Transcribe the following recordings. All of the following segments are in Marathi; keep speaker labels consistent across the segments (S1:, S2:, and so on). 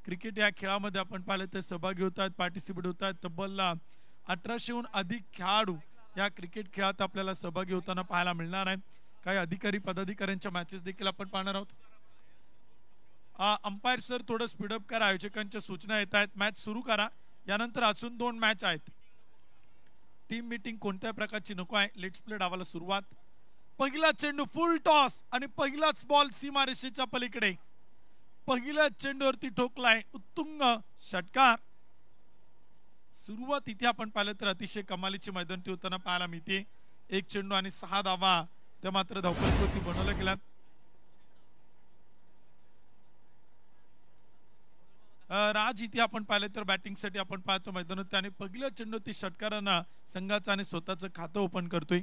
S1: क्रिकेट या खेळामध्ये आपण पाहिलं तर सहभागी होतात, पार्टिसिपेट होतात. तब्बल 1800हून अधिक खेळाडू या क्रिकेट खेळात आपल्याला सहभागी होताना पाहायला मिळणार आहे. काही अधिकारी पदाधिकाऱ्यांच्या मॅचेस देखील आपण पाहणार आहोत. अंपायर सर थोडं स्पीडअप करा, आयोजकांच्या सूचना येत आहेत. मॅच सुरू करा. यानंतर अजून 2 मॅच आहेत. टीम मीटिंग कोणत्या प्रकारची नको आहे. लेट्स प्ले डावाला सुरुवात. पहिला चेंडू फुल टॉस आणि पहिलाच बॉल सीमारेषेच्या पलीकडे. पहिल्या चेंडूवरती ठोकलाय उत्तुंग षटकार. सुरुवात इथे आपण पाहिलं तर अतिशय कमालीची मैदानी होताना पाहायला मिळते. 1 चेंडू आणि 6 धावा त्या मात्र धावपळीवरती बनवल्या गेल्यात. राज इथे आपण पाहिलं तर बॅटिंग साठी आपण पाहतो मैदानात त्याने पहिल्या चेंडूवरती षटकारांना संघाचं आणि स्वतःचं खातं ओपन करतोय.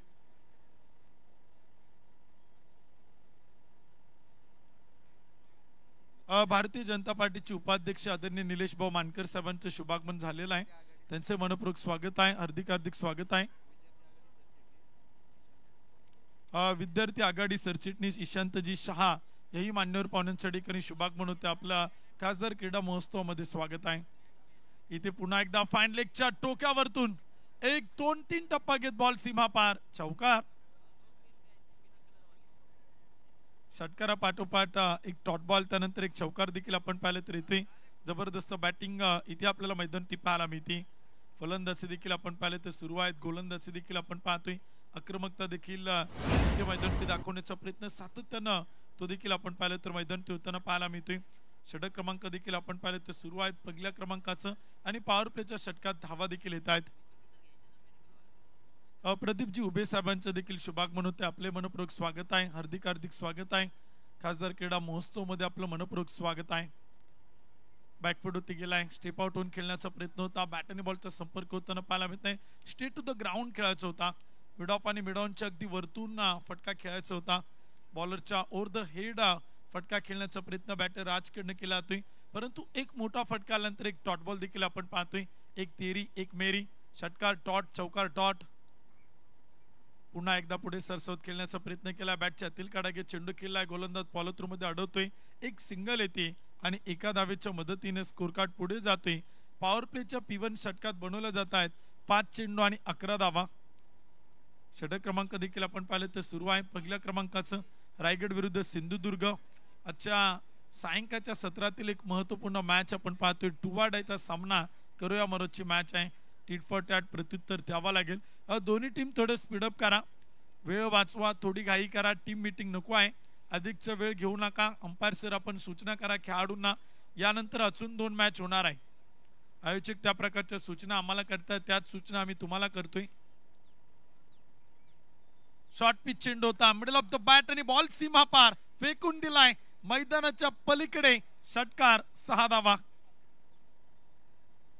S1: भारतीय जनता पार्टीचे उपाध्यक्ष आदरणीय निलेश भाऊ मानकर साहेबांचं शुभागमन झालेलं आहे. त्यांचे मनपूर्वक स्वागत आहे. हार्दिक स्वागत आहे. विद्यार्थी आघाडी सरचिटणीस ईशांतजी शहा हेही मान्यवर पाहुण्यांसाठी शुभागमन होते. आपला खासदार क्रीडा महोत्सवामध्ये स्वागत आहे. इथे पुन्हा एकदा फाईन लेगच्या टोक्यावरतून 1 2 3 टप्पा घेत बॉल सीमा पार. चौकार. षटकारा पाठोपाठ एक डॉट बॉल त्यानंतर एक चौकार देखील आपण पाहिले तर इथे जबरदस्त बॅटिंग इथे आपल्याला मैदानी पाहायला मिळते. फलंदाजी देखील आपण पाहिले तर सुरू आहेत. गोलंदाजी देखील आपण पाहतोय. आक्रमकता देखील इथे मैदानी दाखवण्याचा प्रयत्न सातत्यानं तो देखील आपण पाहिलं तर मैदानी होताना पाहायला मिळतोय. षटक क्रमांक देखील आपण पाहिले तर सुरू आहेत पहिल्या क्रमांकाचं आणि पॉवर प्लेच्या षटकात धावा देखील येत आहेत. प्रदीपजी उभे साहेबांचं देखील शुभागमन होते. आपले मनपूर्वक स्वागत आहे. हार्दिक स्वागत आहे. खासदार क्रीडा महोत्सव मध्ये आपलं मनपूर्वक स्वागत आहे. बॅकफूट होती गेलाय. स्टेप आउट होऊन खेळण्याचा प्रयत्न होता. बॅट आणि बॉलचा संपर्क होताना पाहायला मिळत नाही. स्ट्रेट टू द ग्राउंड खेळायचा होता. मिड ऑफ आणि मिड ऑनच्या अगदी वरतून फटका खेळायचा होता. बॉलरच्या ओव्हर द हेड फटका खेळण्याचा प्रयत्न बॅटर राजकडनं केला जातोय. परंतु एक मोठा फटका आल्यानंतर एक डॉट बॉल देखील आपण पाहतोय. एक तेरी एक मेरी. षटकार डॉट चौकार डॉट. पुन्हा एकदा पुढे सरसवत खेळण्याचा प्रयत्न केला. बॅटच्या अतील काढा घेत चेंडू खेळलाय. गोलंदाज फॉलोथ्रू मध्ये अडवतोय. एक सिंगल येते आणि एका धावेच्या मदतीने स्कोर कार्ड पुढे जातोय. पॉवर प्लेच्या P1 षटकात बनवल्या जात आहेत 5 चेंडू आणि 11 धावा. षटक क्रमांक देखील आपण पाहिले तर सुरू आहे. पहिल्या क्रमांकाचं रायगड विरुद्ध सिंधुदुर्ग. आजच्या सायंकाळच्या सत्रातील एक महत्वपूर्ण मॅच आपण पाहतोय. टुवाडायचा सामना करूया मरोची मॅच आहे. टीट फॉर टॅट प्रत्युत्तर द्यावा लागेल. दोन्ही टीम थोडं स्पीडअप करा. वेळ वाचवा. थोडी घाई करा. टीम मीटिंग नको आहे. अधिकचा वेळ घेऊ नका. अंपायर सर आपण सूचना करा खेळाडूंना. यानंतर अजून 2 मॅच होणार आहे. आयोजक त्या प्रकारच्या सूचना आम्हाला करतात. त्याच सूचना आम्ही तुम्हाला करतोय. शॉर्ट पिच चेंडू होता. मिडल ऑफ द बॅट आणि बॉल सीमा पार फेकून दिलाय मैदानाच्या पलीकडे. षटकार 6 धावा.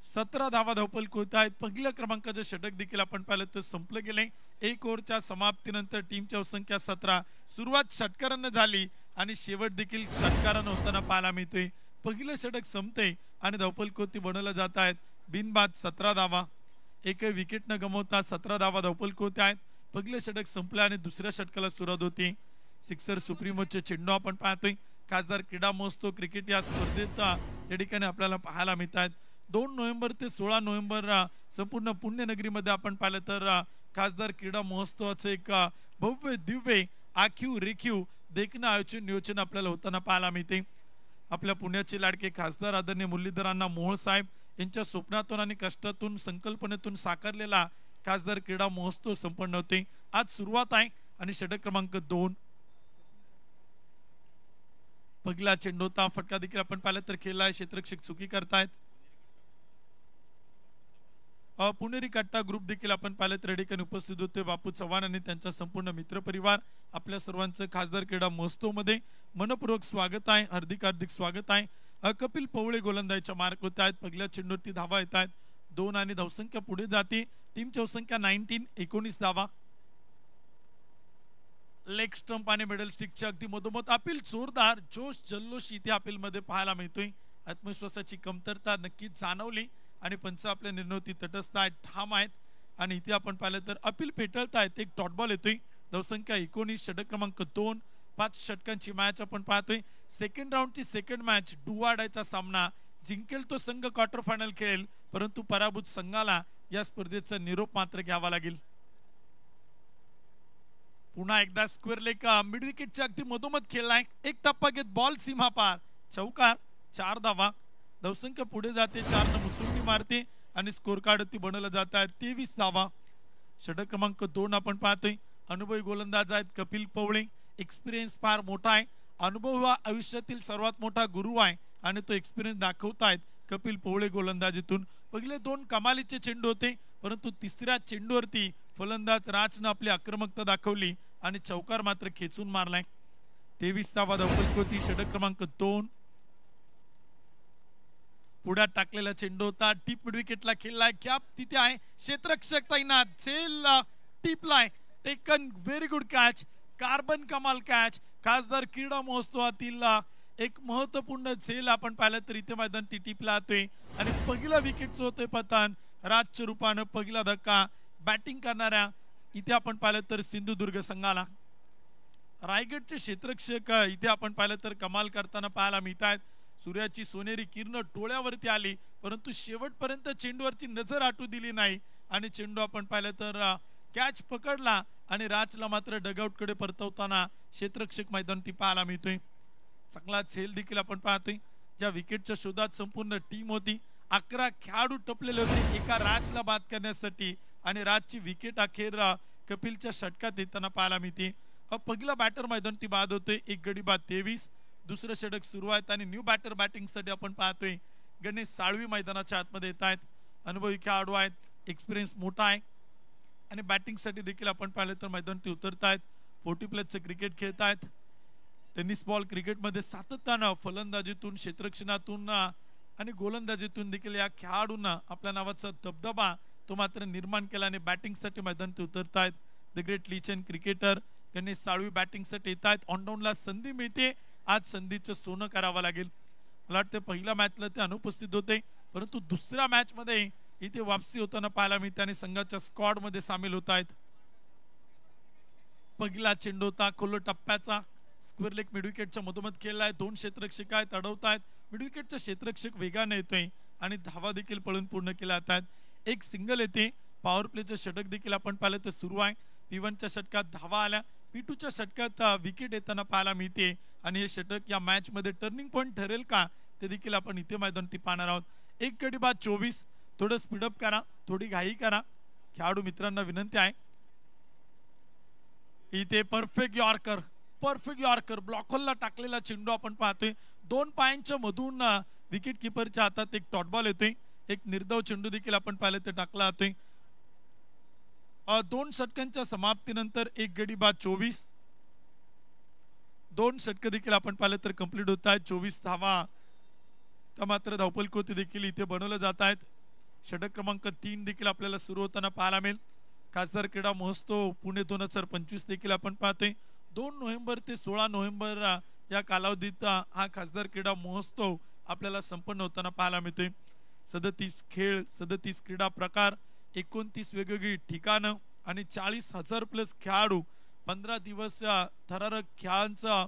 S1: 17 धावा धावपल होत आहेत. पहिल्या क्रमांकाचे षटक देखील आपण पाहिलं तर संपलं गेले. 1 ओव्हरच्या समाप्तीनंतर टीमच्या संख्या 17. सुरुवात षटकारानं झाली आणि शेवट देखील षटकारानं होताना पाहायला मिळतोय. पहिलं षटक संपते आणि धावपल कोती बनवल्या जात आहेत. बिनबाद 17 धावा. एकही विकेट न गमावता 17 धावा धावपल होत आहेत. पहिलं षटक संपलं आणि दुसऱ्या षटकाला सुरुवात होती. सिक्सर सुप्रीमोचे चेंडू आपण पाहतोय. खासदार क्रीडा महोत्सव क्रिकेट या स्पर्धेत या ठिकाणी आपल्याला पाहायला मिळत आहेत. 2 नोव्हेंबर ते 16 नोव्हेंबर संपूर्ण पुण्यनगरीमध्ये आपण पाहिलं तर खासदार क्रीडा महोत्सवाचं एक भव्य दिव्य आखीव रेखीव देखणं आयोजन नियोजन आपल्याला होताना पाहायला मिळते. आपल्या पुण्याचे लाडके खासदार आदरणीय मुरलीधरांना मोहोळ साहेब यांच्या स्वप्नातून आणि कष्टातून संकल्पनेतून साकारलेला खासदार क्रीडा महोत्सव संपन्न होते. आज सुरुवात आहे आणि षटक क्रमांक 2. पहिला चेंडू होता. फटका देखील आपण पाहिलं तर खेळलाय. क्षेत्ररक्षक चुकी करतायत. पुणेरी कट्टा ग्रुप देखील आपण पाहिलं तर ठिकाणी उपस्थित होते. बापू चव्हाण आणि त्यांचा संपूर्ण मित्र परिवार. आपल्या सर्वांचं खासदार क्रीडा महोत्सव मध्ये मनपूर्वक स्वागत आहे. हार्दिक स्वागत आहे. कपिल पवळे गोलंदाजीच्या मार्क होत आहेत. पहिल्या चेंडूवरती धावा येत आहेत. 2 आणि धावसंख्या पुढे जाते. टीमची संख्या 19 धावा. लेग स्टंप आणि मिडल स्टिकच्या अगदी मधोमध अपील जोरदार जोश जल्लोष इथे अपील मध्ये पाहायला मिळतोय. आत्मविश्वासाची कमतरता नक्कीच जाणवली आणि पंच आपल्या निर्णयावरती तटस्थ आहेत, ठाम आहेत. आणि इथे आपण पाहिलं तर अपील पेटळतायत. एक डॉट बॉल येतोय. धावसंख्या 19. षटक क्रमांक 2. 5 षटकांची मॅच आपण पाहतोय. सेकंड राऊंडची सेकंड मॅच. डुवाडायचा सामना जिंकेल तो संघ क्वार्टर फायनल खेळेल, परंतु पराभूत संघाला या स्पर्धेचा निरोप मात्र घ्यावा लागेल. पुन्हा एकदा स्क्वेअर लेग मिड विकेटच्या अगदी मधोमध खेळलाय. एक टप्पा घेत बॉल सीमा पार, चौकार, 4 धावा. धावसंख्या पुढे जाते, 4 न मुसुंडी मारते आणि स्कोर कार्ड ती बनवलं जात आहे 23 धावा. षटक क्रमांक 2 आपण पाहतोय. अनुभवी गोलंदाज आहेत कपिल पवळे. एक्सपिरियन्स फार मोठा आहे. अनुभव हा आयुष्यातील सर्वात मोठा गुरु आहे आणि तो एक्सपिरियन्स दाखवतायत कपिल पवळे गोलंदाजीतून. पहिले 2 कमालीचे चेंडू होते, परंतु तिसऱ्या चेंडूवरती फलंदाज राजनं आपली आक्रमकता दाखवली आणि चौकार मात्र खेचून मारलाय. 23 धावा धावफलक होती. षटक क्रमांक 2. पुढ्यात टाकलेला चेंडू होता, टीप मिड विकेटला खेळलाय. कॅप तिथे आहे, क्षेत्ररक्षक तैनात, झेल टिपलाय, टेकन, व्हेरी गुड कॅच, कार्बन कमाल कॅच. खासदार क्रीडा महोत्सवातील एक महत्वपूर्ण झेल आपण पाहिलं तर इथे मैदान ती टिपला जातोय आणि पहिला विकेटचं होतोय पतन. राजच्या रूपानं पहिला धक्का बॅटिंग करणाऱ्या इथे आपण पाहिलं तर सिंधुदुर्ग संघाला. रायगडचे क्षेत्ररक्षक इथे आपण पाहिलं तर कमाल करताना पाहायला मिळत आहेत. सूर्याची सोनेरी किरण डोळ्यावरती आली, परंतु शेवटपर्यंत चेंडूवरची नजर हटू दिली नाही आणि चेंडू आपण पाहिलं तर कॅच पकडला आणि राजला मात्र डगआउट कडे परतवताना क्षेत्ररक्षक मैदान ती पाहायला मिळतोय. चांगला झेल देखील आपण पाहतोय. ज्या विकेटच्या शोधात संपूर्ण टीम होती, 11 खेळाडू टपलेले होते एका राजला बाद करण्यासाठी आणि राजची विकेट अखेर कपिलच्या षटकात येताना पाहायला मिळते. पहिला बॅटर मैदान ती बाद होतोय. एक गडी बाद 23. दुसरं षटक सुरू आहे आणि न्यू बॅटर बॅटिंगसाठी आपण पाहतोय गणेश साळवी मैदानाच्या आतमध्ये येत आहेत. अनुभवी खेळाडू आहेत, एक्सपिरियन्स मोठा आहे आणि बॅटिंगसाठी देखील आपण पाहिलं तर मैदान ते उतरत आहेत. 40+ क्रिकेट खेळत आहेत. टेनिस बॉल क्रिकेटमध्ये सातत्यानं फलंदाजीतून, क्षेत्ररक्षणातून आणि गोलंदाजीतून देखील या खेळाडूंना आपल्या नावाचा दबदबा तो मात्र निर्माण केला आणि बॅटिंगसाठी मैदान ते उतरत आहेत. The great legend cricketer Ganesh Salvi बॅटिंगसाठी येत आहेत. ऑनडाऊनला संधी मिळते, आज संधीचं सोनं करावं लागेल. मला वाटतं पहिल्या मॅचला ते अनुपस्थित होते, परंतु दुसऱ्या मॅच मध्ये इथे वापसी होताना पाहायला मिळते आणि संघाच्या स्क्वॉड मध्ये सामील होत आहेत. पहिला चेंडू होता खोल टप्प्याचा, स्क्वेअर लेग मिड विकेटच्या मधोमध खेळलाय. 2 क्षेत्ररक्षक आहेत, अडवतायत. मिड विकेटचा क्षेत्ररक्षक वेगाने येतोय आणि धावा देखील पळून पूर्ण केल्या जातात. एक सिंगल येते. पॉवर प्लेचं षटक देखील आपण पाहिलं तर सुरू आहे. P1च्या षटकात धावा आल्या, P2च्या षटकात विकेट येताना पाहायला मिळते आणि हे षटक या मॅच मध्ये टर्निंग पॉइंट ठरेल का ते देखील आपण इथे मैदान ती पाहणार आहोत. एक गडी बाद 24. थोडं स्पीडअप करा, थोडी घाई करा. खेळाडू मित्रांना विनंती आहे. इथे परफेक्ट यॉर्कर ब्लॉक होलला टाकलेला चेंडू आपण पाहतोय. 2 पायांच्या मधून विकेट किपरच्या हातात एक डॉट बॉल येतोय. एक निर्धाव चेंडू देखील आपण पाहिलं ते टाकला जातोय. 2 षटकांच्या समाप्तीनंतर एक गडी बाद 24. 2 षटक देखील आपण पाहिलं तर कंप्लीट होत आहेत. 24 धावा मात्र धावफलक देखील इथे बनवले जात आहेत. षटक क्रमांक 3 देखील आपल्याला सुरू होताना पाहायला मिळेल. खासदार क्रीडा महोत्सव पुणे 2025 देखील आपण पाहतोय. 2 नोव्हेंबर ते 16 नोव्हेंबर या कालावधीत हा खासदार क्रीडा महोत्सव आपल्याला संपन्न होताना पाहायला मिळतोय. 37 खेळ, 37 क्रीडा प्रकार, 29 वेगवेगळी ठिकाणं आणि 40,000+ खेळाडू, 15 दिवस थरारक खेळांचा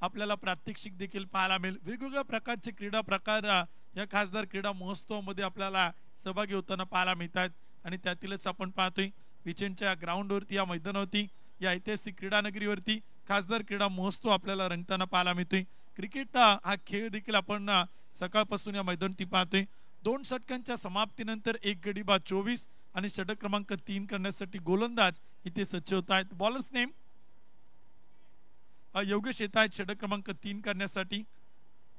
S1: आपल्याला प्रात्यक्षिक देखील पाहायला मिळेल. वेगवेगळ्या प्रकारचे क्रीडा प्रकार या खासदार क्रीडा महोत्सवामध्ये आपल्याला सहभागी होताना पाहायला मिळतात आणि त्यातीलच आपण पाहतोय विचेंडच्या ग्राउंडवरती, या मैदानावरती, या ऐतिहासिक क्रीडा नगरीवरती खासदार क्रीडा महोत्सव आपल्याला रंगताना पाहायला मिळतोय. क्रिकेट हा खेळ देखील आपण सकाळपासून या मैदानावरती पाहतोय. 2 षटकांच्या समाप्तीनंतर एक गडी बाद 24 आणि षटक क्रमांक 3 करण्यासाठी गोलंदाज इथे सज्ज होत आहेत. बॉलर्स नेम योगेश येत आहेत षटक क्रमांक 3 करण्यासाठी.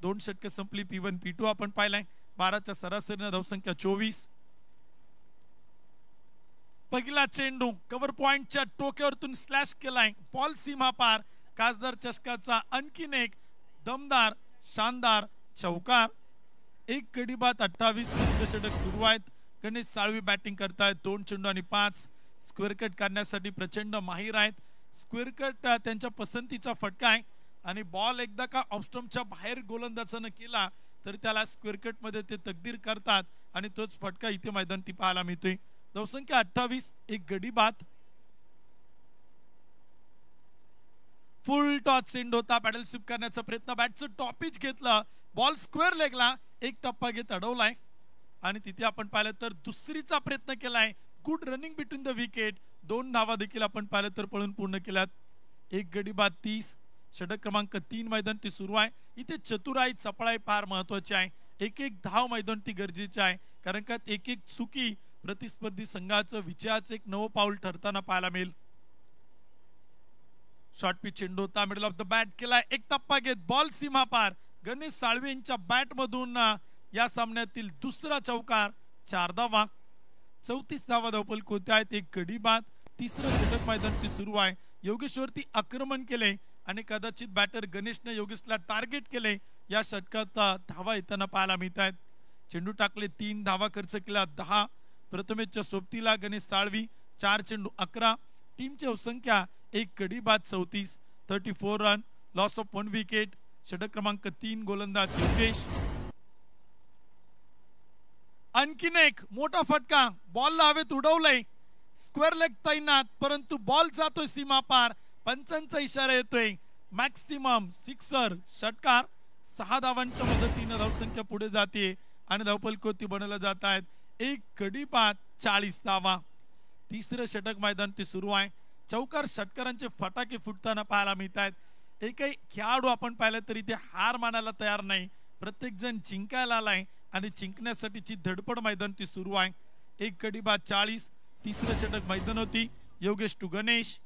S1: 2 षटक संपली. P1 P2 आपण पाहिलाय. 12च्या सरासरीने धावसंख्या 24. पहिला चेंडू कव्हर पॉइंटच्या टोक्यावरतून स्लॅश केलाय, बॉल सीमा पार. खासदार चषकाचा आणखीन एक दमदार शानदार चौकार. एक गडी बाद 28. दुसरे षटक सुरू आहेत. गणेश साळवी बॅटिंग करतायत. 2 चेंडू आणि 5. स्क्वेअर कट करण्यासाठी प्रचंड माहीर आहेत. स्क्वेअर कट त्यांच्या पसंतीचा फटका आहे आणि बॉल एकदा का ऑफस्टंपच्या बाहेर गोलंदाजाने केला तर त्याला स्क्वेअर कट मध्ये ते तकदीर करतात आणि तोच फटका इथे मैदान ती पाहायला मिळतोय. धावसंख्या 28. एक गडी बाद. फुल टॉस चेंडू होता. पॅडल स्वीप करण्याचा प्रयत्न, बॅटचं टॉपिच घेतलं, बॉल स्क्वेअर लेगला. एक टप्पा घेत अडवलाय आणि तिथे आपण पाहिलं तर दुसरीचा प्रयत्न केलाय. Good running between the wicket. 2 धावा देखील आपण पाहिलं तर पळून पूर्ण केल्यात. एक गडी बाद 30. षटक क्रमांक 3 मैदान ती सुरू आहे. इथे चतुराई चपळाई फार महत्वाची आहे. एक एक धाव मैदान ती गरजेची आहे, कारण का एक एक चुकी प्रतिस्पर्धी संघाचं विजयाचं एक नवं पाऊल ठरताना पाहायला मिळेल. शॉर्ट पिच चेंडू होता, मिडल ऑफ द बॅट केलाय. एक टप्पा घेत बॉल सीमा पार. गणेश साळवे यांच्या बॅट मधून या सामन्यातील दुसरा चौकार. 4 धावा. 34 धावा धावफलक होते आहेत. एक गडी बाद. तिसरं षटक मैदान ती सुरू आहे. योगेशवरती आक्रमण केले आणि कदाचित बॅटर गणेशने योगेशला टार्गेट केले. या षटकात धावा येताना पाहायला मिळत आहेत. चेंडू टाकले 3 धावा खर्च केला 10. प्रथमेशच्या सोबतीला गणेश साळवी 4 चेंडू 11. टीमची संख्या एक गडी बाद 34. 34 रन. Loss of 1 wicket. षटक क्रमांक 3 गोलंदाज योगेश. आणखीन एक मोठा फटका. बॉलला हवेत उडवलंय. स्क्वेअर लेग तैनात, परंतु बॉल जातोय सीमा पार. पंचांचा इशारा येतोय. Maximum sixer. षटकार. 6 धावांच्या मदतीने धावसंख्या पुढे जाते आणि धावफलक बनवलं जात आहेत. एक गडी बाद 40 धावा. तिसरं षटक मैदान ते सुरू आहे. चौकार षटकारांचे फटाके फुटताना पाहायला मिळत आहेत. एकही खेळाडू आपण पाहिलं तरी ते हार मानायला तयार नाही. प्रत्येक जण जिंकायला आलाय आणि जिंकण्यासाठीची धडपड मैदान ती सुरू आहे. एक गडी बाद 40. तिसरं षटक मैदान होती. Yogesh to Ganesh.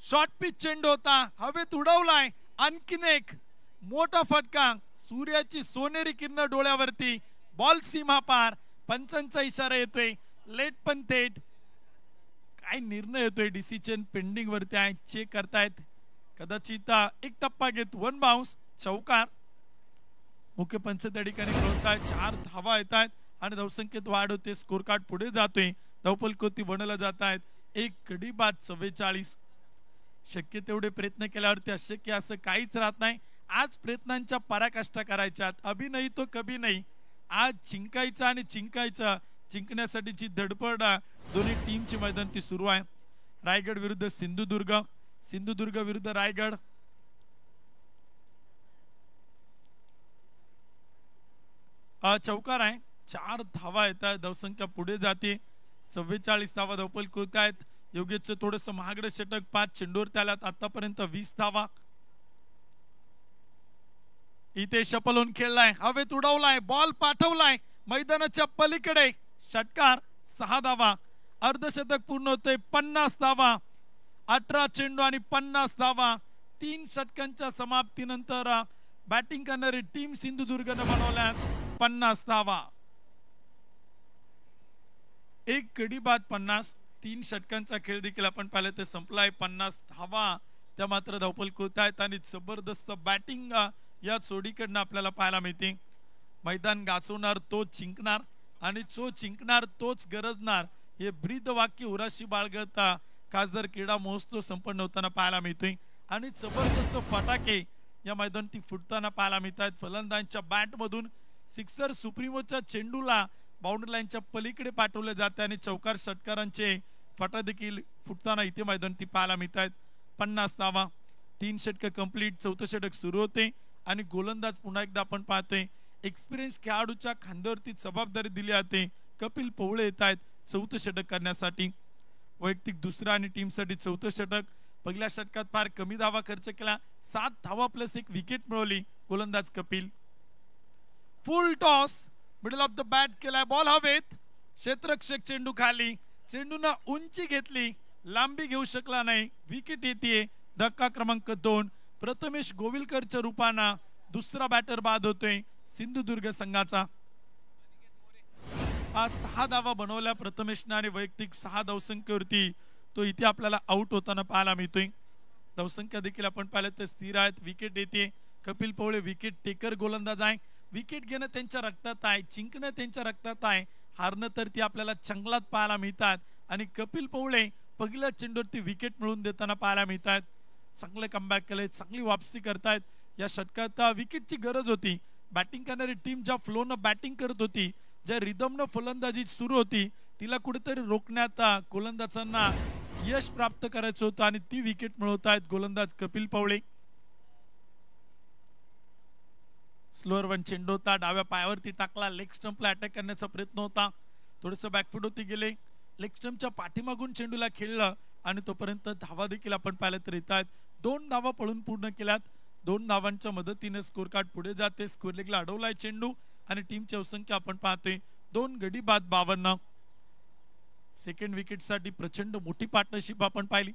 S1: Short pitch चेंडू होता, हवेत उडवलाय. आणखीन एक मोठा फटका. सूर्याची सोनेरी किरण डोळ्यावरती. बॉल सीमा पार. पंचांचा इशारा येतोय. लेट पण थेट. काय निर्णय येतोय? डिसिजन पेंडिंग वरती आहे. चेक करतायत. कदाचित एक टप्पा घेत 1 बाउन्स. चौकार. मुख्य पंच त्या ठिकाणी कळवताय. 4 धावा येत आहेत आणि धावसंख्येत वाढ होते. स्कोर कार्ड पुढे जातोय. धावफलक बनवलं जात आहेत. एक गडी बाद 44. शक्य तेवढे प्रयत्न केल्यावरती अशक्य असं काहीच राहत नाही. आज प्रयत्नांच्या पराकाष्ठा करायच्यात. अभि नाही तो कभी नाही. आज जिंकायचं आणि जिंकायचं. जिंकण्यासाठीची धडपड दोन्ही टीमची मैदान ती सुरू आहे. रायगड विरुद्ध सिंधुदुर्ग. सिंधुदुर्ग विरुद्ध रायगड. चौकार आहे. 4 धावा येतात. धावसंख्या पुढे जाते. 44 धावा धावफलक होत आहेत. योगेशचं थोडस महागडं षटक. 5 चेंडूवर त्याला आतापर्यंत 20 धावा. इथे शपलून खेळलाय. हवेत उडवलाय. बॉल पाठवलाय मैदानाच्या पलीकडे. षटकार. 6 धावा. अर्धशतक पूर्ण होते. 50 धावा. 18 चेंडू आणि 50 धावा. 3 षटकांच्या समाप्तीनंतर बॅटिंग करणारी टीम सिंधुदुर्गने बनवल्या 50 धावा. एक गडी बाद 50. 3 षटकांचा खेळ देखील आपण पाहिलं तर संपलाय. 50 धावा त्या मात्र धावफलक होत आहेत आणि जबरदस्त बॅटिंग या जोडीकडनं आपल्याला पाहायला मिळते. मैदान गाजवणार तोच जिंकणार आणि जो जिंकणार तोच गरजणार. हे ब्रीद वाक्य उराशी बाळगत खासदार क्रीडा महोत्सव संपन्न होताना पाहायला मिळतोय आणि जबरदस्त फटाके या मैदानात फुटताना पाहायला मिळतात. फलंदाजांच्या बॅट मधून सिक्सर सुप्रीमोच्या चेंडूला बाउंड्री लाईनच्या पलीकडे पाठवले जाते आणि चौकार षटकारांचे फटा देखील फुटताना इथे मैदानात पाहायला मिळतात. 50 धावा. 3 षटक कंप्लीट. 4थं षटक सुरू होते आणि गोलंदाज पुन्हा एकदा आपण पाहतोय. एक्सपिरियन्स खेळाडूच्या खांद्यावरती जबाबदारी दिली जाते. कपिल पवळे येत आहेत 4थं षटक करण्यासाठी. वैयक्तिक दुसरा आणि टीमसाठी 4थं षटक. पहिल्या षटकात फार कमी धावा खर्च केला. 7 धावा प्लस 1 विकेट मिळवली गोलंदाज कपिल. फुल toss. Middle off the bat केलाय. बॉल हवेत. क्षेत्ररक्षक चेंडू खाली. चेंडूनं उंची घेतली. लांबी घेऊ शकला नाही. विकेट येते. धक्का क्रमांक 2. प्रथमेश गोविलकरच्या रूपानं दुसरा बॅटर बाद होतोय सिंधुदुर्ग संघाचा. 6 धावा बनवल्या प्रथमेशने आणि वैयक्तिक 6 धावसंख्येवरती तो इथे आपल्याला आउट होताना पाहायला मिळतोय. धावसंख्या देखील आपण पाहिलं तर स्थिर आहेत. विकेट येते. कपिल पवळे विकेट टेकर गोलंदाज आहे. विकेट घेणं त्यांच्या रक्तात आहे. जिंकणं त्यांच्या रक्तात आहे. हारणं तर ती आपल्याला जंगलात पाहायला मिळतात आणि कपिल पवळे पहिल्या चेंडूवरती विकेट मिळवून देताना पाहायला मिळतात. चांगले कमबॅक केले. चांगली वापसी करतायत. या षटकात विकेटची गरज होती. बॅटिंग करणारी टीम ज्या फ्लोनं बॅटिंग करत होती, ज्या रिदमनं फलंदाजी सुरू होती, तिला कुठेतरी रोखण्यात गोलंदाजांना यश प्राप्त करायचं होतं आणि ती विकेट मिळवतायत गोलंदाज कपिल पवळे. स्लोअर वन चेंडू होता, डाव्या पायावरती टाकला, लेग स्टंपला अटॅक करण्याचा प्रयत्न होता, थोडस बॅकफूट होती गेले, लेग स्टंपच्या पाठीमागून चेंडूला खेळलं आणि तोपर्यंत धावा देखील आपण पाहिलं तर येत आहेत. 2 धावा पळून पूर्ण केल्यात. 2 धावांच्या मदतीने स्कोर कार्ड पुढे जाते. स्कोर लेगला अडवलाय चेंडू आणि टीमची अवसंख्या आपण पाहतोय 2 गडी बाद 52. सेकंड विकेटसाठी प्रचंड मोठी पार्टनरशिप आपण पाहिली.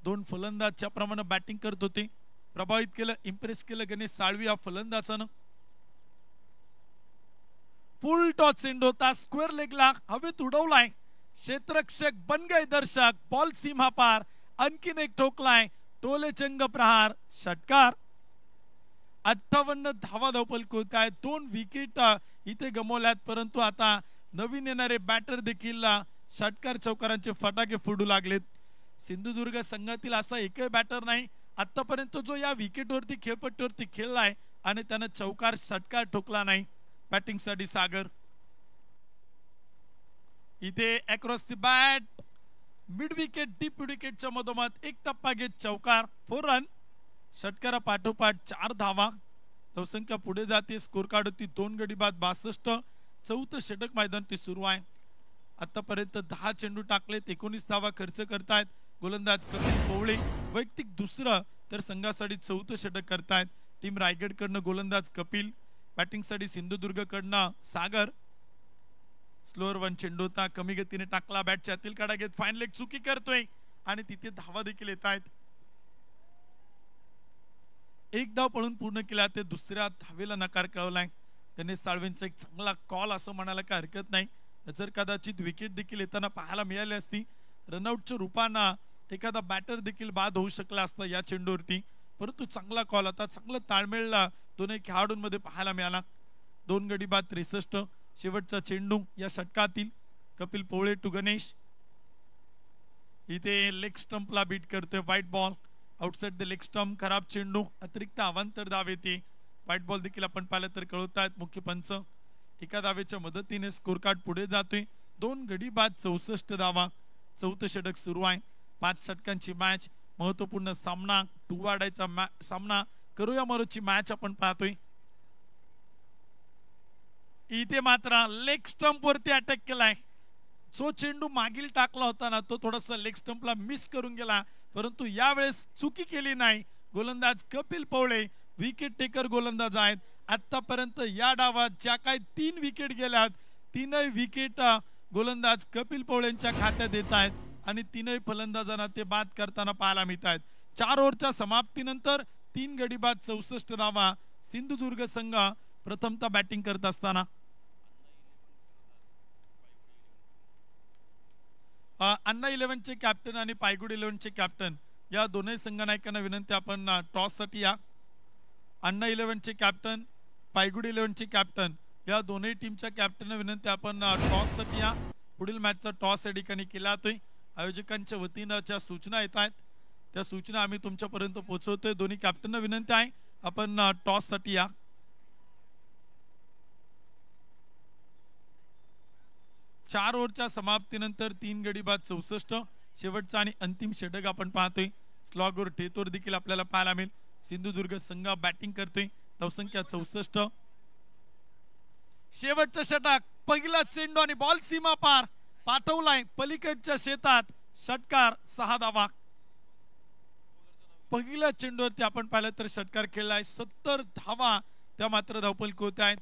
S1: 2 फलंदाज ज्या प्रमाणे बॅटिंग करत होते, प्रभावित केलं, इम्प्रेस केलं गणेश साळवी या फलंदाजानं. फुल टॉस चेंडू होता, स्क्वेअर लेगला हवेत उडवलाय, क्षेत्ररक्षक बन गए दर्शक, बॉल सीमा पार, आणखीन एक ठोकलाय, टोले चंग प्रहार, षटकार. 58 धावा धावपलक होत आहेत. 2 विकेट इथे गमावल्यात, परंतु आता नवीन येणारे बॅटर देखील षटकार चौकारांचे फटाके फोडू लागलेत. सिंधुदुर्ग संघातील असा एकही बॅटर नाही आतापर्यंत जो या विकेटवरती खेळपट्टीवरती खेळलाय आणि त्यानं चौकार षटकार ठोकला नाही. बॅटिंग साठी सागर इथे across the bat, mid wicket, deep विकेटच्या मधोमध एक टप्पा घेत चौकार, 4 रन. षटकारा पाठोपाठ 4 धावा, धावसंख्या पुढे जाते. स्कोर कार्ड होती 2 गडी बाद 62. 4थं षटक मैदान ते सुरू आहे. आतापर्यंत 10 चेंडू टाकलेत, 19 धावा खर्च करतायत. गोलंदाज कपिल पोवळे वैयक्तिक दुसरं तर संघासाठी 4थं षटक करतायत. टीम रायगडकडनं गोलंदाज कपिल, बॅटिंगसाठी सिंधुदुर्गकडनं सागर. स्लोअर वन चेंडू होता, कमी गतीने टाकला, बॅटच्या आतील काढा घेत फाईन लेग चुकी करतोय आणि तिथे धावा देखील येत आहेत. 1 धाव पळून पूर्ण केला, ते दुसऱ्या धावेला नकार कळवलाय. गणेश साळवेंचा एक चांगला कॉल असं म्हणायला काय हरकत नाही. जर कदाचित विकेट देखील येताना पाहायला मिळाली असती, रनआउटच्या रूपानं एखादा बॅटर देखील बाद होऊ शकला असता या चेंडूवरती, परंतु चांगला कॉल आता, चांगलं ताळमेळ दोन्ही खेळाडूंमध्ये पाहायला मिळाला. 2 गडी बाद 63. शेवटचा चेंडू या षटकातील, कपिल पोवळे टू गणेश. इथे लेग स्टंपला बीट करतोय, white ball, outside the leg stump, खराब चेंडू, अतिरिक्त अवांतर धाव येते. व्हाईट बॉल देखील आपण पाहिलं तर कळवतायत मुख्य पंच. एका धावेच्या मदतीने स्कोर कार्ड पुढे जातोय. 2 गडी बाद 64 धावा. 4थं षटक सुरू आहे. 5 षटकांची मॅच, महत्वपूर्ण सामना, टुवाडायचा सामना, करूया मरोची मॅच आपण पाहतोय. इथे मात्र लेग स्टंप वरती अटॅक केलाय. जो चेंडू मागील टाकला होता ना, तो थोडासा लेग स्टंपला मिस करून गेला, परंतु यावेळेस चुकी केली नाही. गोलंदाज कपिल पोवळे विकेट टेकर गोलंदाज आहेत. आतापर्यंत या डावात ज्या काही 3 विकेट गेल्यात, 3ही विकेट गोलंदाज कपिल पोवळेंच्या खात्यात येत आहेत आणि 3ही फलंदाजांना ते बाद करताना पाहायला मिळत आहेत. 4 ओव्हरच्या समाप्तीनंतर 3 गडी बाद 64 धावा. सिंधुदुर्ग संघ प्रथमतः बॅटिंग करत असताना अन्ना 11चे कॅप्टन आणि पायगुड 11चे कॅप्टन या दोन्ही संघनायकांना विनंती, आपण टॉस साठी या. अन्ना 11चे कॅप्टन, पायगुड 11चे कॅप्टन या दोन्ही टीमच्या कॅप्टनना विनंती, आपण टॉस साठी या. पुढील मॅचचा टॉस या ठिकाणी केला जातोय. आयोजकांच्या वतीनं ज्या सूचना येत आहेत त्या सूचना आम्ही तुमच्यापर्यंत पोहोचवतोय. दोन्ही कॅप्टनना विनंती आहे, आपण टॉस साठी या. चार ओव्हरच्या समाप्तीनंतर 3 गडी बाद 64. शेवटचा आणि अंतिम षटक आपण पाहतोय. स्लॉगवर टेतोर देखील आपल्याला पाहायला मिळेल. सिंधुदुर्ग संघ बॅटिंग करतोय, धावसंख्या 64. शेवटचं षटक, पहिला चेंडू आणि बॉल सीमा पार, पाठवलाय पलीकडच्या शेतात, षटकार 6 धावा. पहिल्या चेंडूवरती आपण पाहिलं तर षटकार खेळलाय, 70 धावा त्या मात्र धावपलक होत आहेत.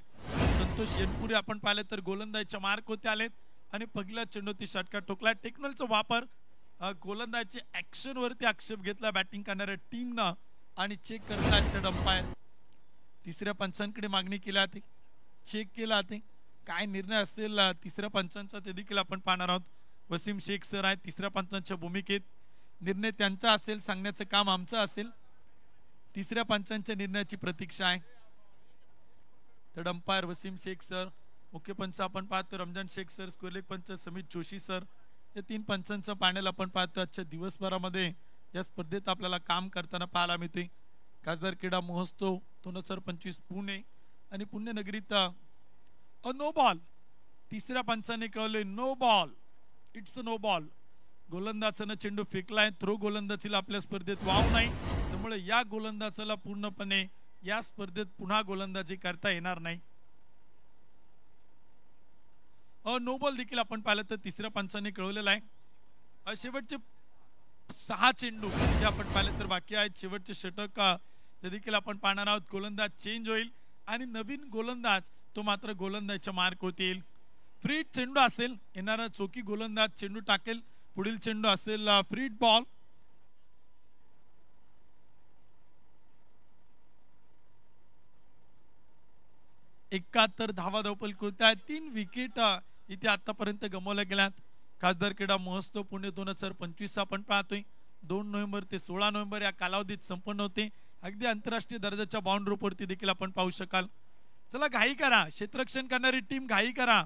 S1: संतोष येनपुरे आपण पाहिलं तर गोलंदाजीच्या मार्क होते आलेत आणि पहिल्या चेंडूवरती षटकार ठोकलाय. टेक्नॉलॉजीचा वापर, गोलंदाजीचे ऍक्शन वरती आक्षेप घेतला बॅटिंग करणाऱ्या टीमनं आणि चेक करतात ते अंपायर. तिसऱ्या पंचांकडे मागणी केली जाते, चेक केला जाते, काय निर्णय असेल तिसऱ्या पंचांचा ते देखील आपण पाहणार आहोत. वसीम शेख सर आहेत तिसऱ्या पंचांच्या भूमिकेत. निर्णय त्यांचा असेल, सांगण्याचं काम आमचं असेल. तिसऱ्या पंचांच्या निर्णयाची प्रतीक्षा आहे. तर अंपायर वसीम शेख सर, मुख्य पंच आपण पाहतो रमजान शेख सर, स्क्वेअर पंच समित जोशी सर, या 3 पंचांचं पॅनल आपण पाहतो. आजच्या दिवसभरामध्ये या स्पर्धेत आपल्याला काम करताना पाहायला मिळते. खासदार क्रीडा महोत्सव 2025 पुणे आणि पुण्यनगरीत नो बॉल, तिसऱ्या पंचाने कळवले no ball, it's no ball. गोलंदाजानं चेंडू फेकलाय, थ्रो गोलंदाजीला आपल्या स्पर्धेत वाव नाही, त्यामुळे या गोलंदाजाला पूर्णपणे या स्पर्धेत पुन्हा गोलंदाजी करता येणार नाही. नो बॉल देखील आपण पाहिलं तर तिसऱ्या पंचाने कळवलेला आहे. शेवटचे 6 चेंडू जे आपण पाहिले तर बाकी आहेत. शेवटचे षटक ते देखील आपण पाहणार आहोत. गोलंदाज चेंज होईल आणि नवीन गोलंदाज तो मात्र गोलंदाजच्या मार्कवरती येईल. फ्री चेंडू असेल, येणारा चौकी गोलंदाज चेंडू टाकेल. पुढील चेंडू असेल फ्री बॉल. एकाहत्तर धावा धावपल होत आहेत. 3 विकेट इथे आतापर्यंत गमावल्या गेल्यात. खासदार क्रीडा महोत्सव पुणे 2025 आपण पाहतोय. 2 नोव्हेंबर ते 16 नोव्हेंबर या कालावधीत संपन्न होते. अगदी आंतरराष्ट्रीय दर्जाच्या बाउंड्रीवरती देखील आपण पाहू शकाल. चला घाई करा, क्षेत्ररक्षण करणारी टीम घाई करा.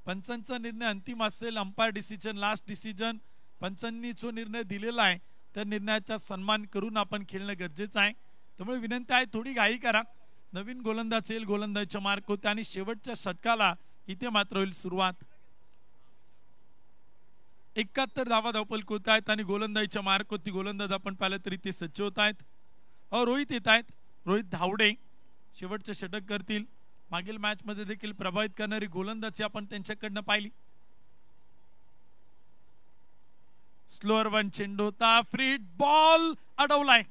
S1: पंचांचा निर्णय अंतिम असेल. Umpire decision, last decision. पंचांनी जो निर्णय दिलेला आहे त्या निर्णयाचा सन्मान करून आपण खेळणं गरजेचं आहे. त्यामुळे विनंती आहे थोडी घाई करा. नवीन गोलंदाज येईल, गोलंदाजीच्या मार्क होते आणि शेवटच्या षटकाला इथे मात्र होईल सुरुवात. 71 धावा धावपल होत आहेत आणि गोलंदाजीच्या मार्क होती. गोलंदाज आपण पाहिलं तरी ते सज्ज होत आहेत. रोहित येत आहेत. रोहित धावडे शेवटचे षटक करतील. मागील मॅच मध्ये देखील प्रभावित करणारी गोलंदाजी आपण त्यांच्याकडनं पाहिली. स्लोअर वन चेंडू होता. फ्री बॉल अडवलाय.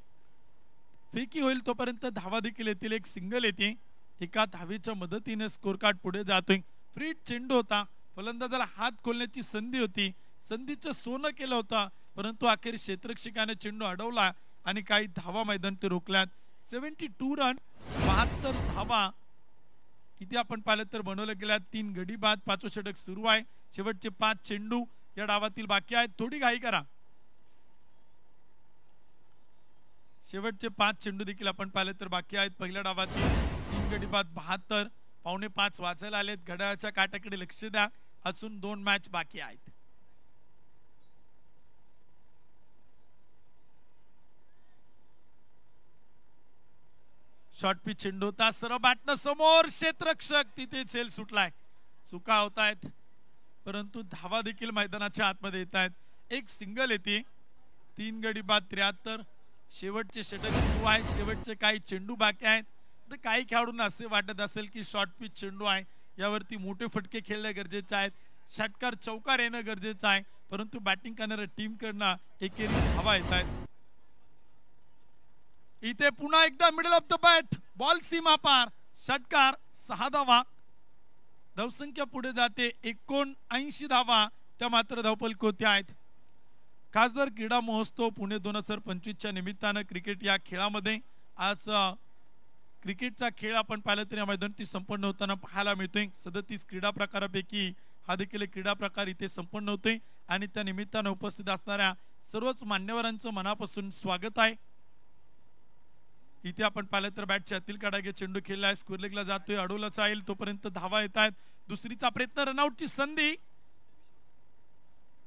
S1: फेकी होईल तोपर्यंत धावा देखील येतील. एक सिंगल येते. एका धावेच्या मदतीने स्कोर कार्ड पुढे जातोय. फ्री चेंडू होता. फलंदाजाला हात खोलण्याची संधी होती. संधीचं सोनं केलं होतं परंतु अखेर क्षेत्ररक्षकाने चेंडू अडवला आणि काही धावा मैदान ते रोखल्यात. 72 रन 72 धावा इथे आपण पाहिलं तर बनवलं गेल्यात. 3 गडी बाद. 5वं षटक सुरू आहे. शेवटचे 5 चेंडू या डावातील बाकी आहेत. थोडी घाई करा. शेवटचे 5 चेंडू देखील आपण पाहिले तर बाकी आहेत. पहिल्या डावातील 3 गडी बाद 72. 4:45 वाजायला आलेत. घड्याळाच्या काट्याकडे लक्ष द्या. अजून 2 मॅच बाकी आहेत. शॉर्ट पिच चेंडू होता. सरळ बॅटनं समोर. क्षेत्ररक्षक तिथे झेल सुटलाय. चुका होत आहेत परंतु धावा देखील मैदानाच्या आतमध्ये येत आहेत. एक सिंगल येते. 3 गडी बाद 73. शेवटचे षटक सुरू आहेत. शेवटचे काही चेंडू बाकी आहेत. तर काही खेळाडूंना असे वाटत असेल की शॉर्ट पिच चेंडू आहे यावरती मोठे फटके खेळणे गरजेचे आहेत. षटकार चौकार येणं गरजेचं आहे परंतु बॅटिंग करणाऱ्या टीम कडनं एकेरी धावा येत आहेत. इथे पुन्हा एकदा middle off the bat ball सीमा पार. षटकार 6 धावा. धावसंख्या पुढे जाते. 79 धावा त्या मात्र धावपलक होत्या आहेत. खासदार क्रीडा महोत्सव पुणे 2025 च्या निमित्तानं क्रिकेट या खेळामध्ये आज क्रिकेटचा खेळ आपण पाहिलं तर या मैदानात संपन्न होताना पाहायला मिळतोय. 37 क्रीडा प्रकारापैकी हा देखील एक क्रीडा प्रकार इथे संपन्न होतोय आणि त्या निमित्तानं उपस्थित असणाऱ्या सर्वच मान्यवरांचं मनापासून स्वागत आहे. इथे आपण पाहिलं तर बॅटच्या आतील काढागे चेंडू खेळलाय. स्क्वेअर लेगला जातोय. अडवला जाईल तोपर्यंत धावा येत आहेत. दुसरीचा प्रयत्न. रनआउटची संधी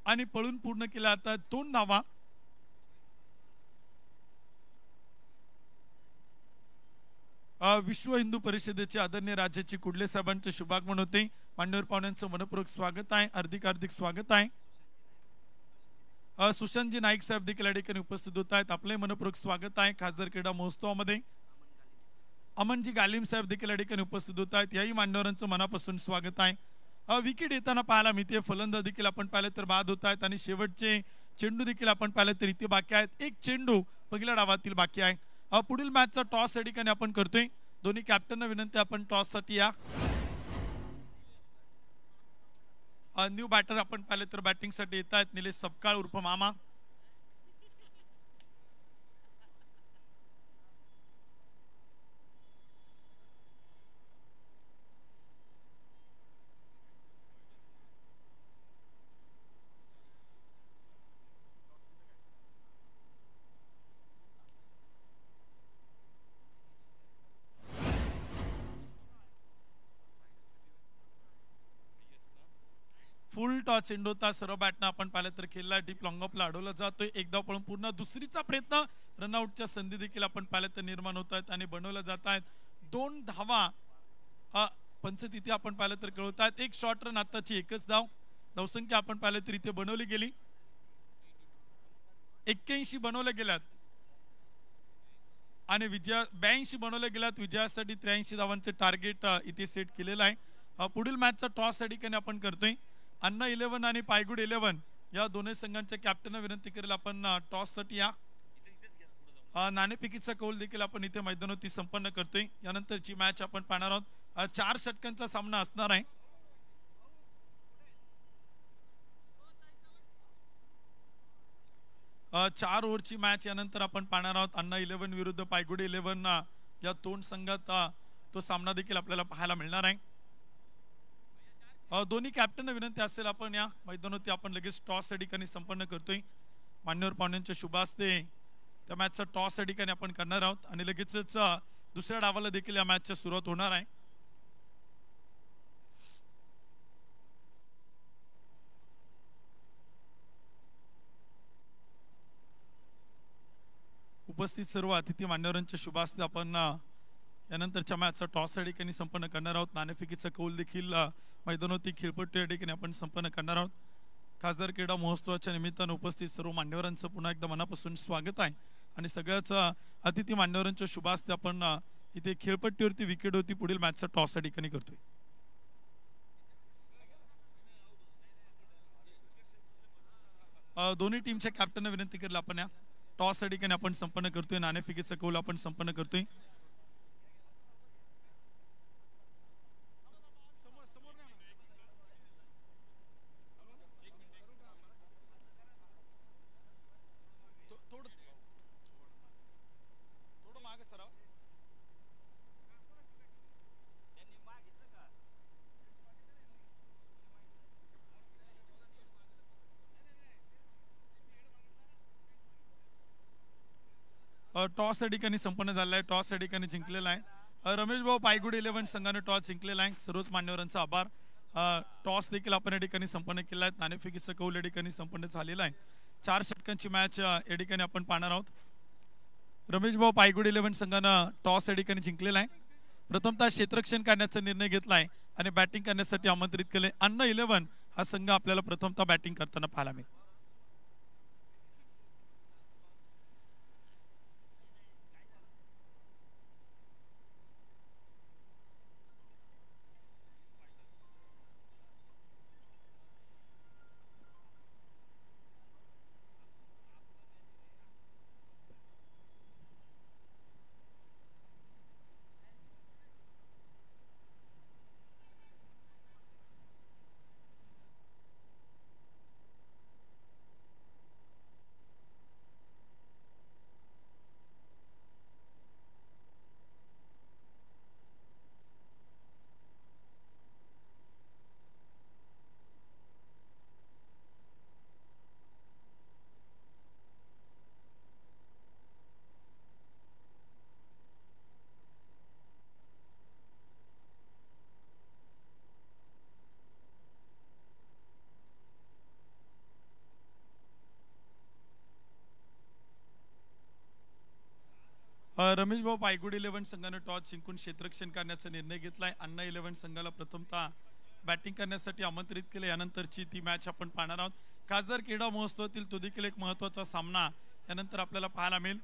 S1: आणि पळून पूर्ण केला आता 2 धावा. विश्व हिंदू परिषदेचे आदरणीय राजाची कुडले साहेबांचे शुभागमन होते. मान्यवर पाहुण्यांचं मनपूर्वक स्वागत आहे. हार्दिक स्वागत आहे. सुशांतजी नाईक साहेब देखील या ठिकाणी उपस्थित होत आहेत. आपले मनपूर्वक स्वागत आहे खासदार क्रीडा महोत्सवामध्ये. अमनजी गालिम साहेब देखील या ठिकाणी उपस्थित होत आहेत. याही मान्यवरांचं मनापासून स्वागत आहे. विकेट येताना पाहायला मिळते. फलंदाज देखील आपण पाहिलं तर बाद होत आहेत आणि शेवटचे चेंडू देखील आपण पाहिलं तर इथे बाकी आहेत. एक चेंडू पहिल्या डावातील बाकी आहे. पुढील मॅचचा टॉस या ठिकाणी आपण करतोय. दोन्ही कॅप्टनना विनंती आपण टॉस साठी या. न्यू बॅटर आपण पाहिले तर बॅटिंग साठी येत आहेत. निलेश सपकाळ उर्फ मामा. फुल टॉस चेंडू होता. सर्व बॅटनं आपण पाहिलं तर खेळला. डीप लॉंग ऑफला अडवला जातोय. एक धाव पळून पूर्ण. दुसरीचा प्रयत्न. रनआउटच्या संधी देखील आपण पाहिलं तर निर्माण होत आहेत आणि बनवल्या जात आहेत. 2 धावा पंच तिथे आपण पाहिलं तर कळवत आहेत. एक शॉर्ट रन. आताची एकच धाव. धावसंख्या आपण पाहिलं तर इथे बनवली गेली. 81 बनवल्या गेल्यात. आणि 82 बनवले गेल्यात. विजयासाठी 83 धावांचे टार्गेट इथे सेट केलेलं आहे. पुढील मॅचचा टॉस या ठिकाणी आपण करतोय. अन्ना 11 आणि पायगुड 11 या दोन्ही संघांच्या कॅप्टनला विनंती करेल आपण टॉससाठी या. नाणेफेकीचा कौल देखील आपण इथे मैदानावरती संपन्न करतोय. यानंतरची मॅच आपण पाहणार आहोत. 4 षटकांचा सामना असणार आहे. चार ओव्हरची मॅच यानंतर आपण पाहणार आहोत. अन्ना 11 विरुद्ध पायगुडी 11 या दोन संघात तो सामना देखील आपल्याला पाहायला मिळणार आहे. दोन्ही कॅप्टनना विनंती असेल आपण या मैदानावरती आपण लगेच टॉस या ठिकाणी संपन्न करतोय. मान्यवर पाहुण्यांच्या शुभ हस्ते त्या मॅचचा टॉस या ठिकाणी आपण करणार आहोत आणि लगेचच दुसऱ्या डावाला देखील या मॅचच्या सुरुवात होणार आहे. उपस्थित सर्व अतिथी मान्यवरांच्या शुभ हस्ते आपण यानंतरच्या मॅचचा टॉस या ठिकाणी संपन्न करणार आहोत. नाणेफेकीचा कौल देखील मैदानावरती खेळपट्टी या ठिकाणी आपण संपन्न करणार आहोत. खासदार क्रीडा महोत्सवाच्या निमित्तानं उपस्थित सर्व मान्यवरांचं पुन्हा एकदा मनापासून स्वागत आहे आणि सगळ्याच अतिथी मान्यवरांच्या शुभ हस्ते आपण इथे खेळपट्टीवरती विकेटवरती पुढील मॅचचा टॉस या ठिकाणी करतोय. दोन्ही टीमच्या कॅप्टनना विनंती केली आपण या टॉस या ठिकाणी आपण संपन्न करतोय. नाणेफेकीचा कौल आपण संपन्न करतोय. टॉस या ठिकाणी संपन्न झालेला आहे. टॉस या ठिकाणी जिंकलेला आहे. रमेश भाऊ पायगुडी 11 संघाने टॉस जिंकलेला आहे. सर्वच मान्यवरांचा आभार. टॉस देखील आपण या ठिकाणी संपन्न केला आहे. नाणेफेकीचा कौल या ठिकाणी संपन्न झालेला आहे. 4 षटकांची मॅच या ठिकाणी आपण पाहणार आहोत. रमेश भाऊ पायगुडी 11 संघानं टॉस या ठिकाणी जिंकलेला आहे. प्रथमतः क्षेत्ररक्षण करण्याचा निर्णय घेतला आहे आणि बॅटिंग करण्यासाठी आमंत्रित केले. अन्ना 11 हा संघ आपल्याला प्रथमतः बॅटिंग करताना पाहायला मिळेल. रमेश भाऊ पायगुडी 11 संघाने टॉस जिंकून क्षेत्ररक्षण करण्याचा निर्णय घेतलाय. अन्ना 11 संघाला प्रथमतः बॅटिंग करण्यासाठी आमंत्रित केले. यानंतरची ती मॅच आपण पाहणार आहोत. खासदार क्रीडा महोत्सवातील तो देखील एक महत्त्वाचा सामना यानंतर आपल्याला पाहायला मिळेल.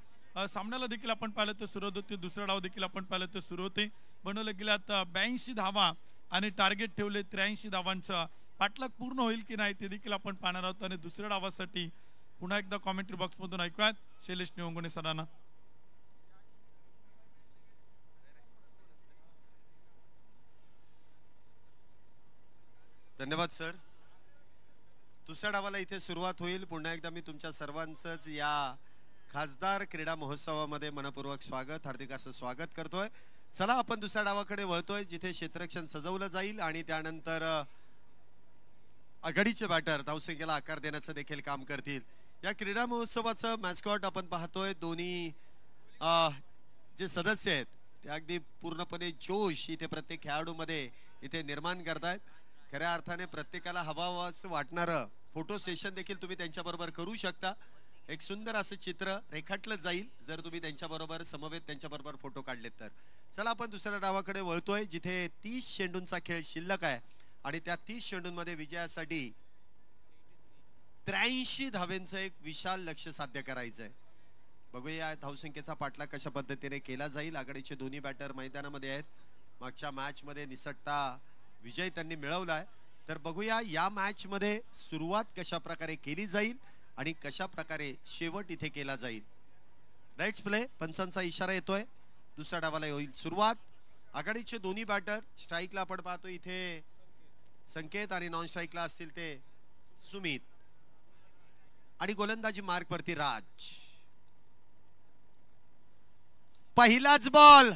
S1: सामन्याला देखील आपण पाहिलं तर सुरुवात होते. दुसरा डाव देखील आपण पाहिलं तर सुरू होते. बनवले गेल्यात 82 धावा आणि टार्गेट ठेवले 83 धावांचं. पाठलाग पूर्ण होईल की नाही ते देखील आपण पाहणार आहोत. आणि दुसऱ्या डावासाठी पुन्हा एकदा कॉमेंट्री बॉक्स मधून ऐकूयात शैलेश निवंगणे सरांना.
S2: धन्यवाद सर. दुसऱ्या डावाला इथे सुरुवात होईल. पुन्हा एकदा मी तुमच्या सर्वांचंच या खासदार क्रीडा महोत्सवामध्ये मनपूर्वक स्वागत, हार्दिक असं स्वागत करतोय. चला आपण दुसऱ्या डावाकडे वळतोय जिथे क्षेत्ररक्षण सजवलं जाईल आणि त्यानंतर आघाडीचे बॅटर धावसंख्येला आकार देण्याचं देखील काम करतील. या क्रीडा महोत्सवाचं मॅस्कॉट आपण पाहतोय. दोन्ही जे सदस्य आहेत ते अगदी पूर्णपणे जोश इथे प्रत्येक खेळाडूमध्ये इथे निर्माण करतायत. खऱ्या अर्थाने प्रत्येकाला हवावं असं वाटणारं फोटो सेशन देखील तुम्ही त्यांच्याबरोबर करू शकता. एक सुंदर असं चित्र रेखाटलं जाईल जर तुम्ही त्यांच्याबरोबर समवेत त्यांच्याबरोबर फोटो काढलेत तर. चला आपण दुसऱ्या डावाकडे वळतोय जिथे 30 चेंडूंचा खेळ शिल्लक आहे आणि त्या 30 चेंडूंमध्ये विजयासाठी 83 धावेंचं एक विशाल लक्ष्य साध्य करायचं आहे. बघूया धावसंख्येचा पाठलाग कशा पद्धतीने केला जाईल. आघाडीचे दोन्ही बॅटर मैदानामध्ये आहेत. मागच्या मॅच मध्ये निसटता विजय त्यांनी मिळवलाय. तर बघूया या मॅच मध्ये सुरुवात कशा प्रकारे केली जाईल आणि कशा प्रकारे शेवट इथे केला जाईल. Let's play. पंचांचा इशारा येतोय. दुसऱ्या डावाला होईल सुरुवात. आघाडीचे दोन्ही बॅटर स्ट्राईकला आपण पाहतो इथे संकेत आणि नॉन स्ट्राईकला असतील ते सुमित आणि गोलंदाजी मार्क वरती राज. पहिलाच बॉल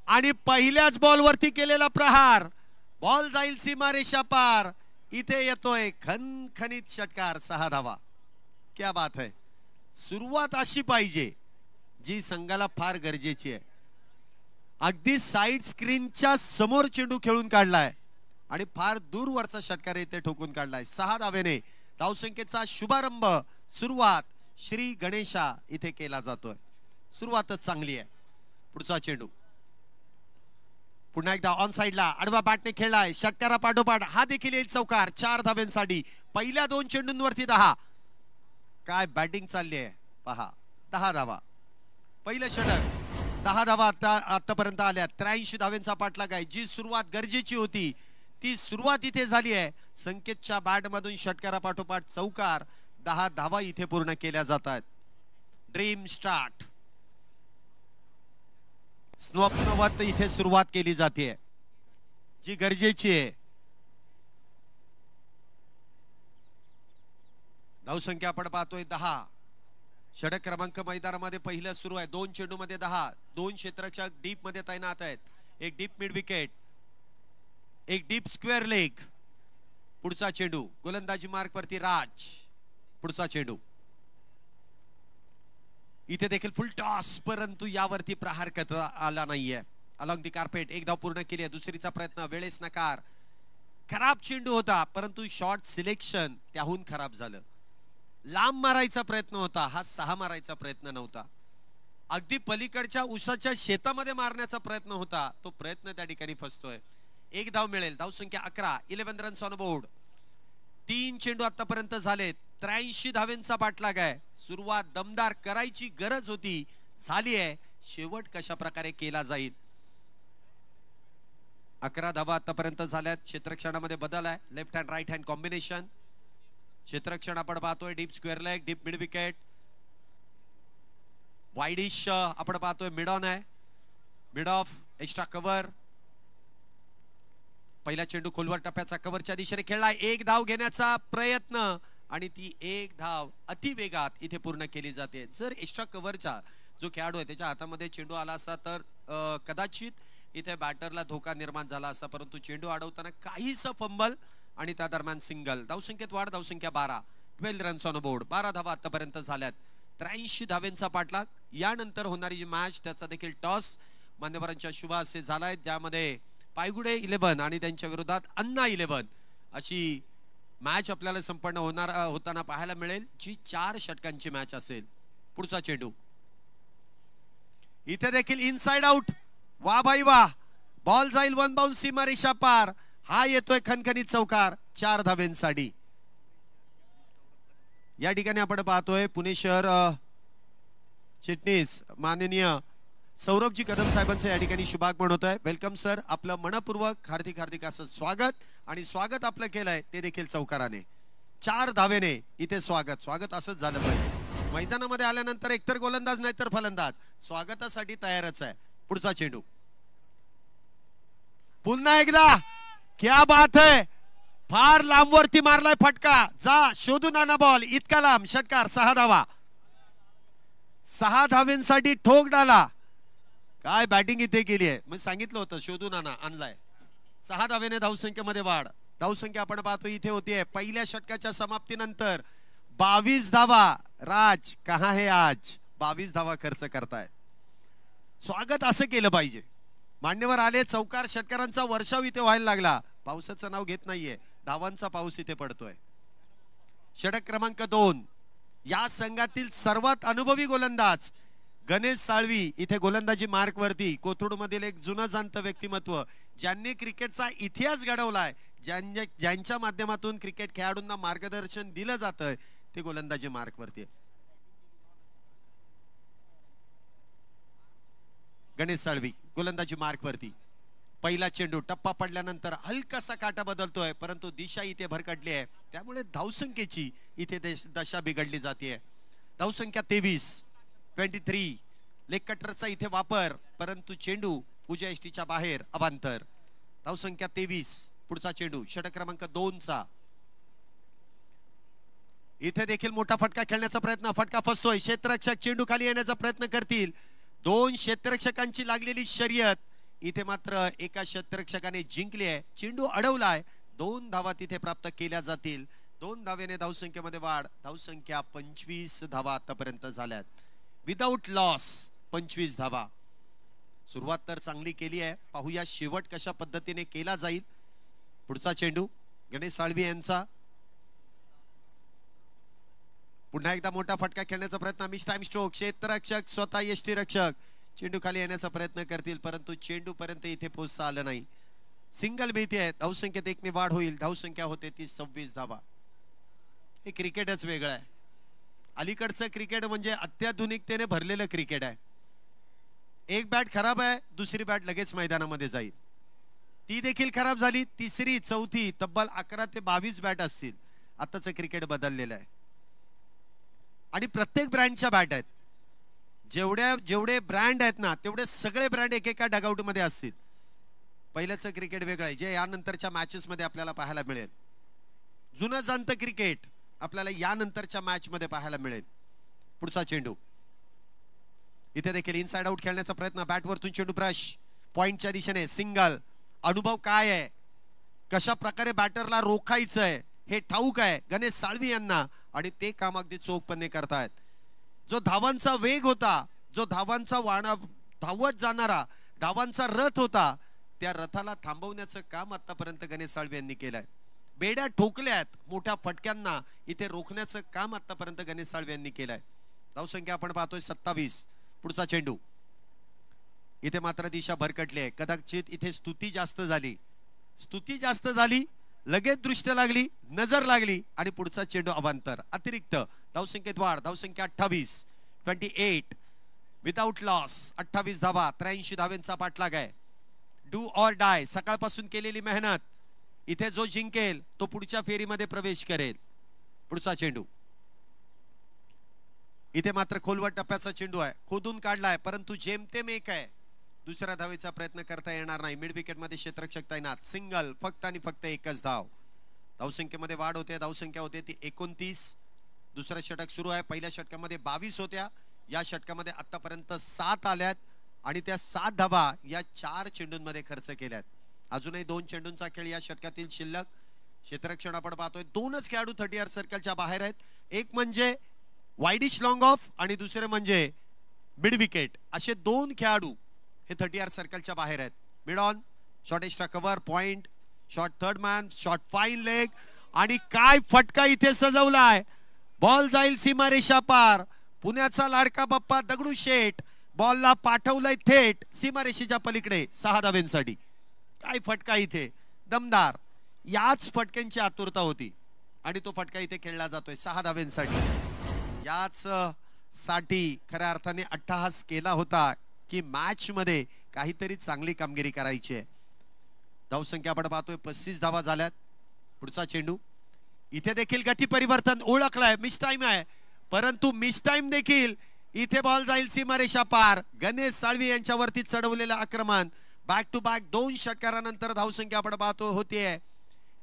S2: आणि पहिल्याच बॉल वरती केलेला प्रहार. बॉल जाईल सीमारेषा पार. इथे येतोय खणखणीत षटकार. 6 धावा. क्या बात है. सुरुवात अशी पाहिजे जी संघाला फार गरजेची आहे. अगदी साइड स्क्रीनच्या समोर चेंडू खेळून काढलाय आणि फार दूरवरचा षटकार इथे ठोकून काढलाय. 6 धावेने धावसंख्येचा शुभारंभ. सुरुवात श्री गणेशा इथे केला जातोय. सुरुवातच चांगली आहे. पुढचा चेंडू पुन्हा एकदा ऑन साइडला आडवा बॅटने खेळलाय. षटकारा पाठोपाठ हा देखील येईल चौकार. 4 धाब्यांसाठी. पहिल्या 2 चेंडूंवरती 10. काय बॅटिंग चालली आहे पहा. 10 धावा. पहिलं षटक. 10 धावा आतापर्यंत आल्या. 83 धाव्यांचा पाठलाग आहे. जी सुरुवात गरजेची होती ती सुरुवात इथे झाली आहे. संकेतच्या बॅट मधून षटकारा पाठोपाठ चौकार. 10 धावा इथे पूर्ण केल्या जातात. Dream start. स्वप्नवत इथे सुरुवात केली जाते जी गरजेची आहे. धावसंख्या आपण पाहतोय 10. षटक क्रमांक मैदानामध्ये पहिलं सुरू आहे. 2 चेंडू मध्ये 10. 2 क्षेत्ररक्षक डीप मध्ये तैनात आहेत. एक डीप मिड विकेट, एक डीप स्क्वेअर लेग. पुढचा चेंडू गोलंदाजी मार्क वरती राज. पुढचा चेंडू इथे देखील फुल टॉस परंतु यावरती प्रहार करता आला नाहीये. Along the carpet. एक धाव पूर्ण केली आहे. दुसरीचा प्रयत्न वेळेस नकार. खराब चेंडू होता परंतु शॉट सिलेक्शन त्याहून खराब झालं. लांब मारायचा प्रयत्न होता हा. 6 मारायचा प्रयत्न नव्हता. अगदी पलीकडच्या उसाच्या शेतामध्ये मारण्याचा प्रयत्न होता. तो प्रयत्न त्या ठिकाणी फसतोय. 1 धाव मिळेल. धावसंख्या 11. 11 रन्स ऑन बोर्ड. 3 चेंडू आतापर्यंत झालेत. 83 धावेंचा पाठलाग आहे. सुरुवात दमदार करायची गरज होती. झाली आहे. शेवट कशा प्रकारे केला जाईल. 11 धावा आतापर्यंत झाल्यात. क्षेत्ररक्षणामध्ये बदल आहे. Left hand right hand combination. क्षेत्ररक्षण आपण पाहतोय deep square leg, deep mid wicket, widish आपण पाहतोय मिड ऑन आहे. Mid off extra cover. पहिला चेंडू खोलवर टप्प्याचा कव्हरच्या दिशेने खेळलाय. 1 धाव घेण्याचा प्रयत्न आणि ती 1 धाव अतिवेगात इथे पूर्ण केली जाते. जर एक्स्ट्रा कव्हरचा जो खेळाडू आहे त्याच्या हातामध्ये चेंडू आला असता तर कदाचित इथे बॅटरला धोका निर्माण झाला असता. परंतु चेंडू अडवताना काहीसं फंबल आणि त्या दरम्यान सिंगल. धावसंख्येत वाढ. धावसंख्या 12. 12 रन्स ऑन बोर्ड. 12 धावा आतापर्यंत झाल्यात. 83 धावेंचा पाठलाग. यानंतर होणारी जी मॅच त्याचा देखील टॉस मान्यवरांच्या शुभ हस्ते झालाय. ज्यामध्ये पायगुडे 11 आणि त्यांच्या विरोधात अन्ना 11 अशी मॅच आपल्याला संपन्न होताना पाहायला मिळेल जी 4 षटकांची मॅच असेल. पुढचा चेंडू इथे देखील इनसाइड आउट. वा भाई वा. बॉल जाईल 1 बाउन्स सीमारेषा पार. हा येतोय खणखणीत चौकार. 4 धावेंसाठी. या ठिकाणी आपण पाहतोय पुणे शहर चिटणीस माननीय सौरभजी कदम साहेबांचं या ठिकाणी शुभागमन होत आहे. Welcome sir. आपलं मनपूर्वक हार्दिक हार्दिक असं स्वागत. आणि स्वागत आपलं केलंय ते देखील चौकाराने. 4 धावेने इथे स्वागत. स्वागत असंच झालं पाहिजे. मैदानामध्ये आल्यानंतर एकतर गोलंदाज नाही तर फलंदाज स्वागतासाठी तयारच आहे. पुढचा चेंडू पुन्हा एकदा. क्या बात है. फार लांबवरती मारलाय फटका. जा शोधून आणा बॉल. इतका लांब. षटकार. 6 धावा. 6 धावेंसाठी ठोक डाला. काय बॅटिंग इथे केली आहे. मी सांगितलं होतं शोधून आणा. आणलाय. 6 धावेने धावसंख्येमध्ये वाढ. धावसंख्या आपण पाहतो इथे होतीये पहिल्या षटकाच्या समाप्तीनंतर 22 धावा. राज कहा है आज. 22 धावा खर्च करताय. स्वागत असं केलं पाहिजे. मान्यवर आले. चौकार षटकारांचा वर्षाव इथे व्हायला लागला. पावसाचं नाव घेत नाहीये. धावांचा पाऊस इथे पडतोय. षटक क्रमांक 2. या संघातील सर्वात अनुभवी गोलंदाज गणेश साळवी इथे गोलंदाजी मार्क वरती. कोथरूड मधील एक जुनं जाणत व्यक्तिमत्व ज्यांनी क्रिकेटचा इतिहास घडवलाय, ज्यांच्या माध्यमातून क्रिकेट खेळाडूंना मार्गदर्शन दिलं जातं ते गोलंदाजी मार्क वरती. गणेश साळवी गोलंदाजी मार्क वरती. पहिला चेंडू टप्पा पडल्यानंतर हलकासा काटा बदलतोय, परंतु दिशा इथे भरकटली आहे, त्यामुळे धावसंख्येची इथे दशा बिघडली जाते. धावसंख्या 23. लेग कटरचा इथे वापर, परंतु चेंडू उजव्या यष्टीच्या बाहेर अवांतर. धावसंख्या 23. पुढचा चेंडू षटक क्रमांक 2चा. इथे देखील मोठा फटका खेळण्याचा प्रयत्न, फटका फसतोय. क्षेत्ररक्षक चेंडू खाली येण्याचा प्रयत्न करतील. 2 क्षेत्ररक्षकांची लागलेली शर्यत, इथे मात्र एका क्षेत्ररक्षकाने जिंकली आहे. चेंडू अडवलाय. 2 धावा तिथे प्राप्त केल्या जातील. 2 धावेने धावसंख्येमध्ये वाढ. धावसंख्या 25 धावा आतापर्यंत झाल्यात. विदाऊट लॉस 25 धावा. सुरुवात तर चांगली केली आहे, पाहूया शेवट कशा पद्धतीने केला जाईल. पुढचा चेंडू गणेश साळवी यांचा. पुन्हा एकदा मोठा फटका खेळण्याचा प्रयत्न, मिस टाइम स्ट्रोक. क्षेत्ररक्षक स्वतः यष्टीरक्षक चेंडू खाली येण्याचा प्रयत्न करतील, परंतु चेंडू पर्यंत इथे पोहोचता आलं नाही. सिंगल मिळते आहे. धावसंख्येत 1 वाढ होईल. धावसंख्या होते ती 26 धावा. हे क्रिकेटच वेगळं आहे. अलीकडचं क्रिकेट म्हणजे अत्याधुनिकतेने भरलेलं क्रिकेट आहे. एक बॅट खराब आहे, दुसरी बॅट लगेच मैदानामध्ये जाईल. ती देखील खराब झाली, तिसरी चौथी तब्बल 11 ते 22 बॅट असतील. आताचं क्रिकेट बदललेलं आहे आणि प्रत्येक ब्रँडच्या बॅट आहेत. जेवढे ब्रँड आहेत ना, तेवढे सगळे ब्रँड एकेका डगआउट मध्ये असतील. पहिल्याचं क्रिकेट वेगळं आहे, जे यानंतरच्या मॅचेस मध्ये आपल्याला पाहायला मिळेल. जुनं जाणतं क्रिकेट आपल्याला यानंतरच्या मॅच मध्ये पाहायला मिळेल. पुढचा चेंडू इथे देखील इनसाइड आउट खेळण्याचा प्रयत्न. बॅटवरतून चेंडू ब्रश पॉइंटच्या दिशेने. सिंगल. अनुभव काय आहे, कशा प्रकारे बॅटरला रोखायचंय हे ठाऊक आहे गणेश साळवी यांना, आणि ते काम अगदी चोखपणे करतायत. जो धावांचा वेग होता, जो धावांचा धावत जाणारा धावांचा रथ होता, त्या रथाला थांबवण्याचं काम आतापर्यंत गणेश साळवी यांनी केलंय. बेड्या ठोकल्यात, मोठ्या फटक्यांना इथे रोखण्याचं काम आतापर्यंत गणेश साळवी यांनी केलंय. धावसंख्या आपण पाहतोय 27. पुढचा चेंडू. इथे मात्र दिशा भरकटली आहे. कदाचित इथे स्तुती जास्त झाली, लगेच दृष्ट लागली, नजर लागली आणि पुढचा चेंडू अवांतर. अतिरिक्त धावसंख्येत वाढ. धावसंख्या 28. विदाऊट लॉस 28 धावा. 83 धावेंचा पाठलाग आहे. Do or die. सकाळपासून केलेली मेहनत. इथे जो जिंकेल तो पुढच्या फेरीमध्ये प्रवेश करेल. पुढचा चेंडू. इथे मात्र खोलवर टप्प्याचा चेंडू आहे, खोदून काढलाय, परंतु जेमतेम एक आहे. दुसऱ्या धावेचा प्रयत्न करता येणार नाही. मिड विकेट मध्ये क्षेत्ररक्षक तैनात. सिंगल. फक्त आणि फक्त एकच धाव. धावसंख्येमध्ये वाढ होते. धावसंख्या होते ती 29. दुसरं षटक सुरू आहे. पहिल्या षटकामध्ये 22 होत्या. या षटकामध्ये आतापर्यंत 7 आल्यात आणि त्या 7 धावा या 4 चेंडूंमध्ये खर्च केल्यात. अजूनही 2 चेंडूंचा खेळ या षटकातील शिल्लक. क्षेत्ररक्षण आपण पाहतोय 2च खेळाडू 30 सर्कलच्या बाहेर आहेत. एक म्हणजे वाईडिश लॉंग ऑफ आणि दुसरे म्हणजे मिड विकेट. असे 2 खेळाडू हे 30 सर्कलच्या बाहेर आहेत. Mid on short extra cover point, short third man, short fine leg आणि काय फटका इथे सजवलाय. बॉल जाईल सीमारेषा पार. पुण्याचा लाडका बाप्पा दगडूशेठ बॉलला पाठवलंय थेट सीमारेषेच्या पलीकडे 6 धावेंसाठी. काय फटका इथे दमदार. याच फटक्यांची आतुरता होती आणि तो फटका इथे खेळला जातोय 6 धावेंसाठी. याच साठी खऱ्या अर्थाने अट्टहास केला होता की मॅच मध्ये काहीतरी चांगली कामगिरी करायची आहे. धावसंख्या आपण पाहतोय 35 धावा झाल्यात. पुढचा चेंडू. इथे देखील गती परिवर्तन ओळखलाय. मिस टाइम आहे, परंतु मिस टाइम देखील इथे बॉल जाईल सीमारेषा पार. गणेश साळवी यांच्यावरती चढवलेलं आक्रमण. बॅक टू बॅक 2 षटकारानंतर धावसंख्या आपण पाहतो होतीये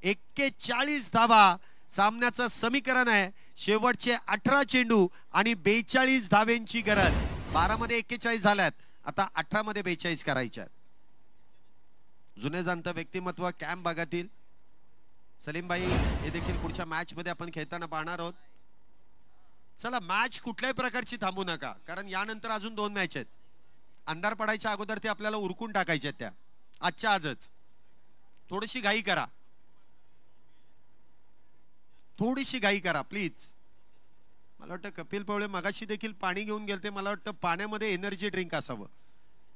S2: 41 धावा. सामन्याचं समीकरण आहे शेवटचे 18 चेंडू आणि 42 धावेंची गरज. 12 मध्ये 41 झाल्यात, आता 18 मध्ये 42 करायच्या. जुने जाणतं व्यक्तिमत्व कॅम्प भागातील सलीम भाई हे देखील पुढच्या मॅच मध्ये आपण खेळताना पाहणार आहोत. चला मॅच कुठल्याही प्रकारची थांबू नका, कारण यानंतर अजून 2 मॅच आहेत. अंधार पडायच्या अगोदर ते आपल्याला उरकून टाकायच्या आहेत. त्या आजच्या आजच थोडीशी घाई करा, थोडीशी घाई करा प्लीज. मला वाटतं कपिल पवळे मगाशी देखील पाणी घेऊन गेलते. मला वाटतं पाण्यामध्ये एनर्जी ड्रिंक असावं.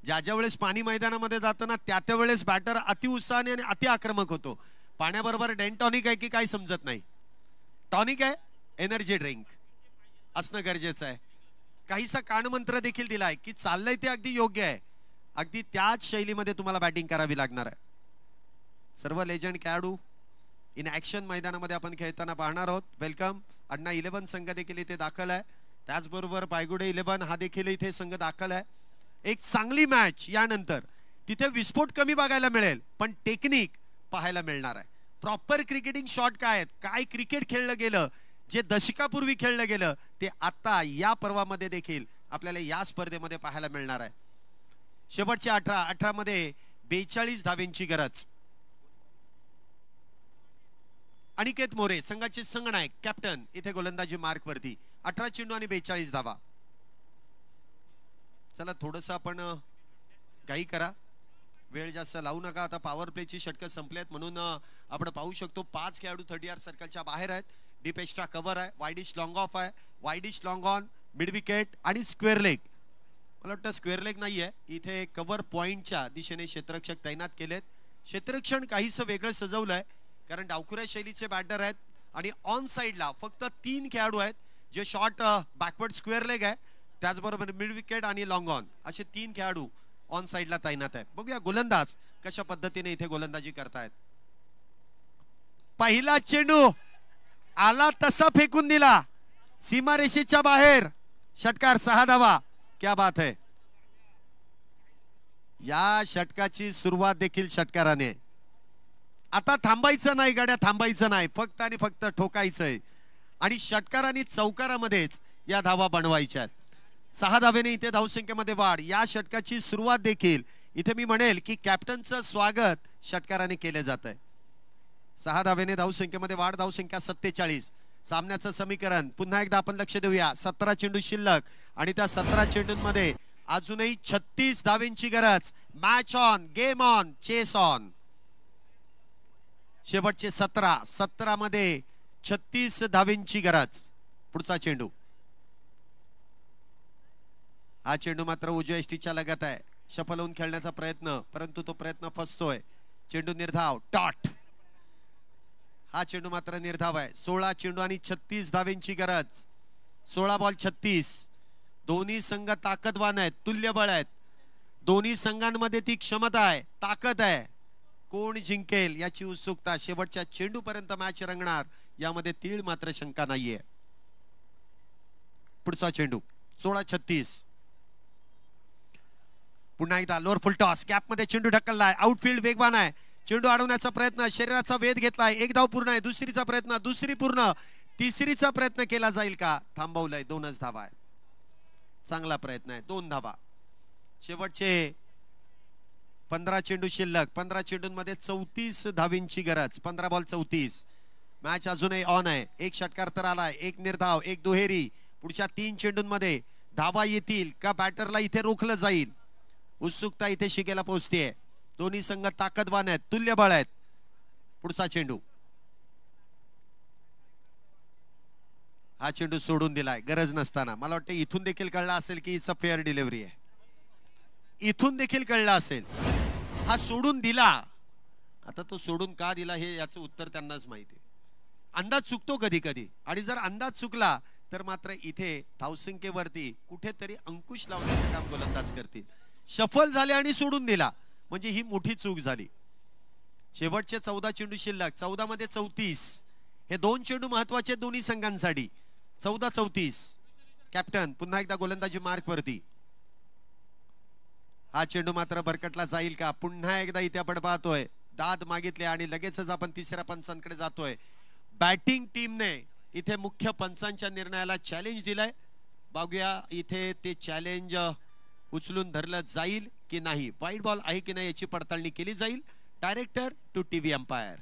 S2: ज्या वेळेस पाणी मैदानामध्ये जातं ना त्या वेळेस बॅटर अति उत्साहाने आणि अति आक्रमक होतो. पाण्याबरोबर डेंटॉनिक आहे की काय समजत नाही. टॉनिक आहे, एनर्जी ड्रिंक असणं गरजेचं आहे. काहीसा कानमंत्र देखील दिलाय की चाललंय ते अगदी योग्य आहे. अगदी त्याच शैलीमध्ये तुम्हाला बॅटिंग करावी लागणार आहे. सर्व लेजंड खेळाडू इन ऍक्शन मैदानामध्ये आपण खेळताना पाहणार आहोत. वेलकम. अण्णा 11 संघ देखील इथे दाखल आहे. त्याचबरोबर पायगुडे 11 हा देखील इथे संघ दाखल आहे. एक चांगली मॅच यानंतर. तिथे विस्फोट कमी बघायला मिळेल पण टेक्निक पाहायला मिळणार आहे. प्रॉपर क्रिकेटिंग शॉट काय आहेत, काय क्रिकेट खेळलं गेलं, जे दशकापूर्वी खेळलं गेलं ते आता या पर्वामध्ये देखील आपल्याला या स्पर्धेमध्ये पाहायला मिळणार आहे. शेवटच्या 18 मध्ये 42 धावेंची गरज. अनिकेत मोरे संघाचे संघनायक कॅप्टन इथे गोलंदाजी मार्क वरती. 18 चेंडू आणि 42 धावा. चला थोडस आपण घाई करा, वेळ जास्त लावू नका. आता पॉवर प्लेची षटकं संपलेत म्हणून आपण पाहू शकतो 5 खेळाडू 30 सर्कलच्या बाहेर आहेत. डीप एक्स्ट्रा कव्हर आहे, वाईडिश लॉंग ऑफ आहे, widish long on, mid wicket आणि स्क्वेअर लेग. मला वाटतं स्क्वेअर लेग नाहीये इथे. कव्हर पॉइंटच्या दिशेने क्षेत्ररक्षक तैनात केलेत. क्षेत्ररक्षण काहीसं वेगळं सजवलंय कारण डावखुऱ्या शैलीचे बॅटर आहेत आणि ऑन साइडला फक्त 3 खेळाडू आहेत जे शॉर्ट बॅकवर्ड स्क्वेअर लेग आहे, त्याचबरोबर मिड विकेट आणि लॉंग ऑन असे 3 खेळाडू ऑन साइडला तैनात आहे. बघूया गोलंदाज कशा पद्धतीने इथे गोलंदाजी करतायत. पहिला चेंडू आला तसा फेकून दिला सीमारेषेच्या बाहेर. षटकार 6 धावा. क्या बात है. या षटकाची सुरुवात देखील षटकाराने. आता थांबायचं नाही गाड्या, थांबायचं नाही, फक्त आणि फक्त ठोकायचंय आणि षटकाराने चौकारामध्येच या धावा बनवायच्या आहेत. 6 धावेने इथे धावसंख्येमध्ये वाढ. या षटकाची सुरुवात देखील इथे मी म्हणेल की कॅप्टनचं स्वागत षटकाराने केले जात आहे. 6 धावेने धावसंख्येमध्ये वाढ. धावसंख्या 47. सामन्याचं समीकरण पुन्हा एकदा आपण लक्ष देऊया. 17 चेंडू शिल्लक आणि त्या 17 चेंडूंमध्ये अजूनही 36 धावेंची गरज. Match on, game on, chase on. शेवटचे 17 मध्ये 36 धावेंची गरज. पुढचा चेंडू. हा चेंडू मात्र उजव्या एसटीच्या लगत आहे. शफल होऊन खेळण्याचा प्रयत्न, परंतु तो प्रयत्न फसतोय. चेंडू निर्धाव, डॉट. हा चेंडू मात्र निर्धाव आहे. 16 चेंडू आणि 36 धावेंची गरज. 16 बॉल 36. दोन्ही संघ ताकदवान आहेत, तुल्यबळ आहेत. दोन्ही संघांमध्ये ती क्षमता आहे, ताकद आहे. कोण जिंकेल याची उत्सुकता. शेवटच्या चेंडू पर्यंत मॅच रंगणार यामध्ये तीळ मात्र शंका नाहीये. पुढचा चेंडू. 16-36. पुन्हा एकदा लोअर फुल टॉस. गॅप मध्ये चेंडू ढकललाय. आउटफील्ड वेगवान आहे. चेंडू अडवण्याचा प्रयत्न, शरीराचा वेध घेतलाय. 1 धाव पूर्ण आहे. दुसरीचा प्रयत्न, दुसरी पूर्ण. तिसरीचा प्रयत्न केला जाईल का? थांबवलाय. 2च धावा आहेत. चांगला प्रयत्न आहे. 2 धावा. शेवटचे 15 चेंडू शिल्लक. 15 चेंडूंमध्ये 34 धावेंची गरज. 15 बॉल 34. मॅच अजूनही ऑन आहे. 1 षटकार तर आलाय, 1 निर्धाव, 1 दुहेरी. पुढच्या 3 चेंडूंमध्ये धावा येतील का बॅटरला इथे रोखलं जाईल? उत्सुकता इथे शिकेला पोहोचतेय. दोन्ही संघ ताकदवान आहेत, तुल्यबळ आहेत. पुढचा चेंडू. हा चेंडू सोडून दिलाय गरज नसताना. मला वाटतं इथून देखील कळलं असेल की इट्स अ फेअर डिलिव्हरी आहे. इथून देखील कळलं असेल. हा सोडून दिला. आता तो सोडून का दिला हे याचं उत्तर त्यांनाच माहिती आहे. अंदाज चुकतो कधी कधी आणि जर अंदाज चुकला तर मात्र इथे धावसंख्येवरती कुठेतरी अंकुश लावण्याचं काम गोलंदाज करतील. सफल झाले आणि सोडून दिला म्हणजे ही मोठी चूक झाली. शेवटचे 14 चेंडू शिल्लक. 14 मध्ये 34. हे 2 चेंडू महत्वाचे दोन्ही संघांसाठी. 14-34. कॅप्टन पुन्हा एकदा गोलंदाजी मार्क वरती. हा चेंडू मात्र बरकटला जाईल का? पुन्हा एकदा इथे आपण पाहतोय दाद मागितले आणि लगेचच आपण तिसऱ्या पंचांकडे जातोय. बॅटिंग टीमने इथे मुख्य पंचांच्या निर्णयाला चॅलेंज दिलाय. बघूया इथे ते चॅलेंज उचलून धरलं जाईल की नाही. वाईट बॉल आहे की नाही याची पडताळणी केली जाईल. Director to TV umpire.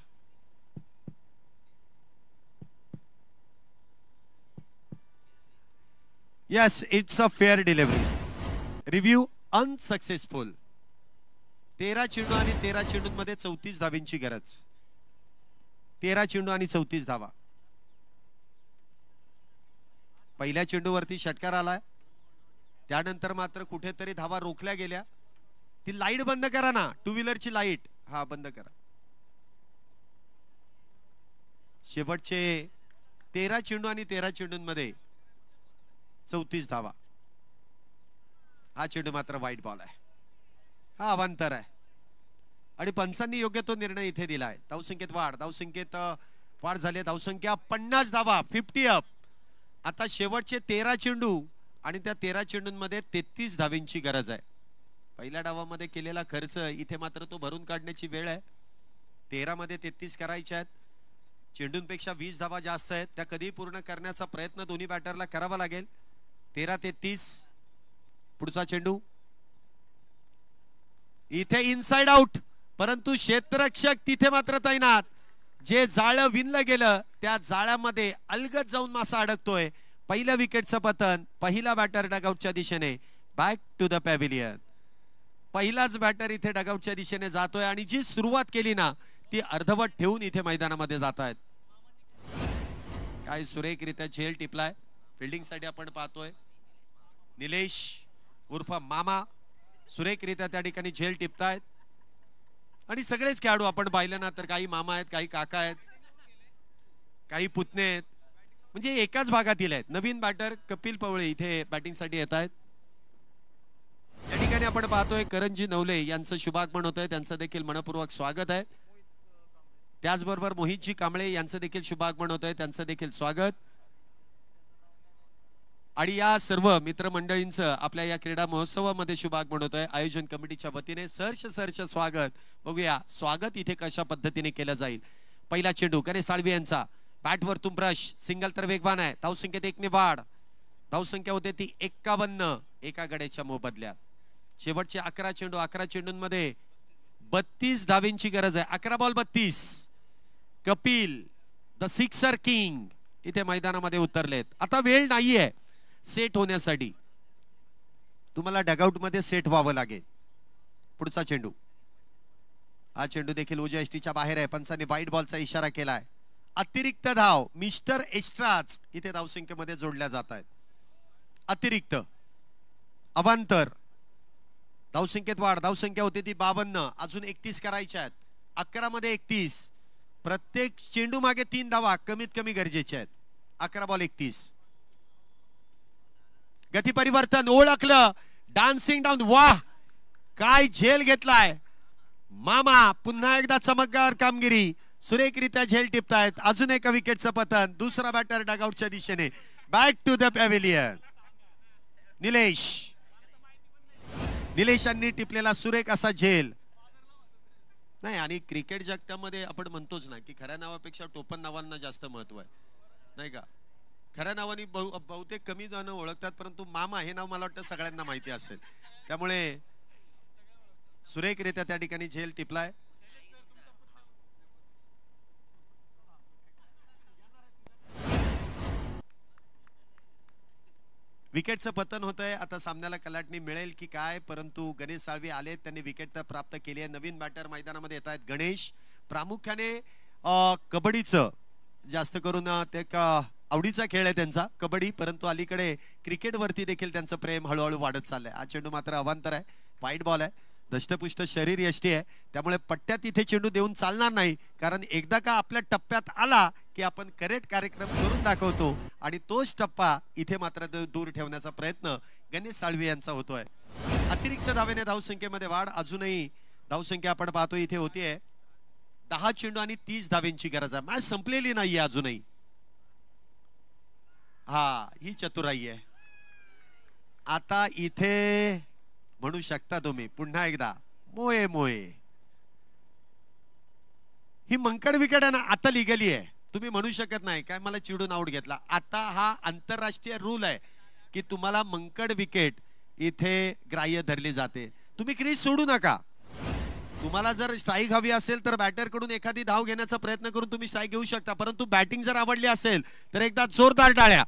S2: Yes, it's a fair delivery. Review unsuccessful. 13 चेंडू आणि 13 चेंडूंमध्ये 34 धावेंची गरज. 13 चेंडू आणि 34 धावा. पहिल्या चेंडूवरती षटकार आलाय. त्यानंतर मात्र कुठेतरी धावा रोखल्या गेल्या. ती लाईट बंद करा ना, 2 व्हीलरची लाईट. हा बंद करा. शेवटचे 13 चेंडू आणि 13 चेंडूंमध्ये 34 धावा. हा चेंडू मात्र वाईट बॉल आहे. हा अवांतर आहे आणि पंचांनी योग्य तो निर्णय इथे दिलाय. धावसंख्येत वाढ, धावसंख्येत वाढ झाली. धावसंख्या 50 धावा, 50 अप. आता शेवटचे 13 चेंडू आणि त्या 13 चेंडूंमध्ये 33 धावेंची गरज आहे. पहिल्या डावामध्ये केलेला खर्च इथे मात्र तो भरून काढण्याची वेळ आहे. 13 मध्ये 33 करायचे आहेत. चेंडूंपेक्षा 20 धावा जास्त आहेत, त्या कधी पूर्ण करण्याचा प्रयत्न दोन्ही बॅटरला करावा लागेल. 13-33. पुढचा चेंडू इथे इनसाइड आउट, परंतु क्षेत्ररक्षक तिथे मात्र तैनात. जे जाळं विणलं गेलं त्या जाळ्यामध्ये अलगद जाऊन मासा अडकतोय. पहिल्या विकेटचं पतन. पहिला बॅटर डगआउटच्या दिशेने. Back to the pavilion. पहिलाच बॅटर इथे डगआउटच्या दिशेने जातोय आणि जी सुरुवात केली ना ती अर्धवट ठेवून इथे मैदानामध्ये जात आहेत. काय सुरेखरित्या झेल टिपलाय. फिल्डिंग साठी आपण पाहतोय निलेश उर्फ मामा सुरेखरित्या त्या ठिकाणी झेल टिपतायत. आणि सगळेच खेळाडू आपण पाहिलं ना तर काही मामा आहेत, काही काका आहेत, काही पुतणे आहेत, म्हणजे एकाच भागातील आहेत. नवीन बॅटर कपिल पवळे इथे बॅटिंग साठी येत आहेत. या ठिकाणी आपण पाहतोय करणजी नवले यांचं शुभागमन होतंय, त्यांचं देखील मनपूर्वक स्वागत आहे. त्याचबरोबर मोहितजी कांबळे यांचं देखील शुभागमन होतंय, त्यांचं देखील स्वागत. आणि या सर्व मित्रमंडळींचं आपल्या या क्रीडा महोत्सवामध्ये शुभागमन होतंय. आयोजन कमिटीच्या वतीने सहर्ष स्वागत. बघूया स्वागत इथे कशा पद्धतीने केलं जाईल. पहिला चेंडू गणेश साळवी यांचा. बॅटवरतून ब्रश. सिंगल तर वेगवान आहे. धावसंख्येत 1 ने वाढ. धावसंख्या होते ती 51 एका गड्याच्या मोबदल्यात. शेवटचे 11 चेंडू. 11 चेंडूंमध्ये 32 धावेंची गरज आहे. 11 ball 32. Kapil the sixer king इथे मैदानामध्ये उतरलेत. आता वेळ नाहीये सेट होण्यासाठी. तुम्हाला डगआउट मध्ये सेट व्हावं लागेल. पुढचा चेंडू. हा चेंडू देखील उजव्या यष्टीच्या बाहेर आहे. पंचांनी व्हाईट बॉलचा इशारा केलाय. अतिरिक्त धाव मिस्टर एक्स्ट्राच इथे धावसंख्येमध्ये जोडल्या जात आहेत. अतिरिक्त अवांतर. धावसंख्येत वाढ. धावसंख्या होती ती 52. अजून 31 करायच्या आहेत. 11 मध्ये 31. प्रत्येक चेंडू मागे 3 धावा कमीत कमी गरजेच्या आहेत. 11 बॉल 31. गती परिवर्तन ओळखलं. Dancing down. वाह काय झेल घेतलाय मामा. पुन्हा एकदा चमकदार कामगिरी. सुरेखरित्या झेल टिपतायत. अजून एका विकेटचं पतन. दुसरा बॅटर डगआउटच्या दिशेने. Back to the pavilion. निलेशांनी टिपलेला सुरेख असा झेल. नाही आणि क्रिकेट जगतामध्ये आपण म्हणतोच ना की खऱ्या नावापेक्षा टोपण नावांना जास्त महत्व आहे नाही का. खऱ्या नावाने बहुतेक कमी जण ओळखतात, परंतु मामा हे नाव मला वाटतं सगळ्यांना माहिती असेल. त्यामुळे सुरेखरित्या त्या ठिकाणी झेल टिपलाय. विकेटचं पतन होतंय. आता सामन्याला कलाटणी मिळेल की काय, परंतु गणेश साळवी आले, त्यांनी विकेट तर प्राप्त केली आहे. नवीन बॅटर मैदानामध्ये येत आहेत. गणेश प्रामुख्याने कबड्डीचं जास्त करून ते आवडीचा खेळ आहे त्यांचा कबड्डी, परंतु अलीकडे क्रिकेटवरती देखील त्यांचं प्रेम हळूहळू वाढत चाललंय. हा चेंडू मात्र अवांतर आहे. व्हाईट बॉल आहे. दष्टपुष्ट शरीर यष्टी आहे, त्यामुळे पट्ट्यात इथे चेंडू देऊन चालणार नाही. कारण एकदा का आपल्या टप्प्यात आला की आपण करेक्ट कार्यक्रम करून दाखवतो आणि तोच टप्पा इथे मात्र दूर ठेवण्याचा प्रयत्न गणेश साळवी यांचा होतोय. अतिरिक्त धावेने धावसंख्येमध्ये वाढ. अजूनही धावसंख्या आपण पाहतो इथे होतीये 10 चेंडू आणि 30 धावेंची गरज आहे. मॅच संपलेली नाहीये अजूनही. हा ही चतुराई आहे. आता इथे म्हणू शकता तुम्ही पुन्हा एकदा मोये मोये. ही मंकड विकेट आहे ना आता लिगली आहे. तुम्ही म्हणू शकत नाही काय मला चिडून आउट घेतला. आता हा आंतरराष्ट्रीय रूल आहे की तुम्हाला मंकड विकेट इथे ग्राह्य धरली जाते. तुम्ही क्रीज सोडू नका. तुम्हाला जर स्ट्राईक हवी असेल तर बॅटर कडून एखादी धाव घेण्याचा प्रयत्न करून तुम्ही स्ट्राईक घेऊ शकता, परंतु बॅटिंग जर आवडली असेल तर एकदा जोरदार टाळ्या.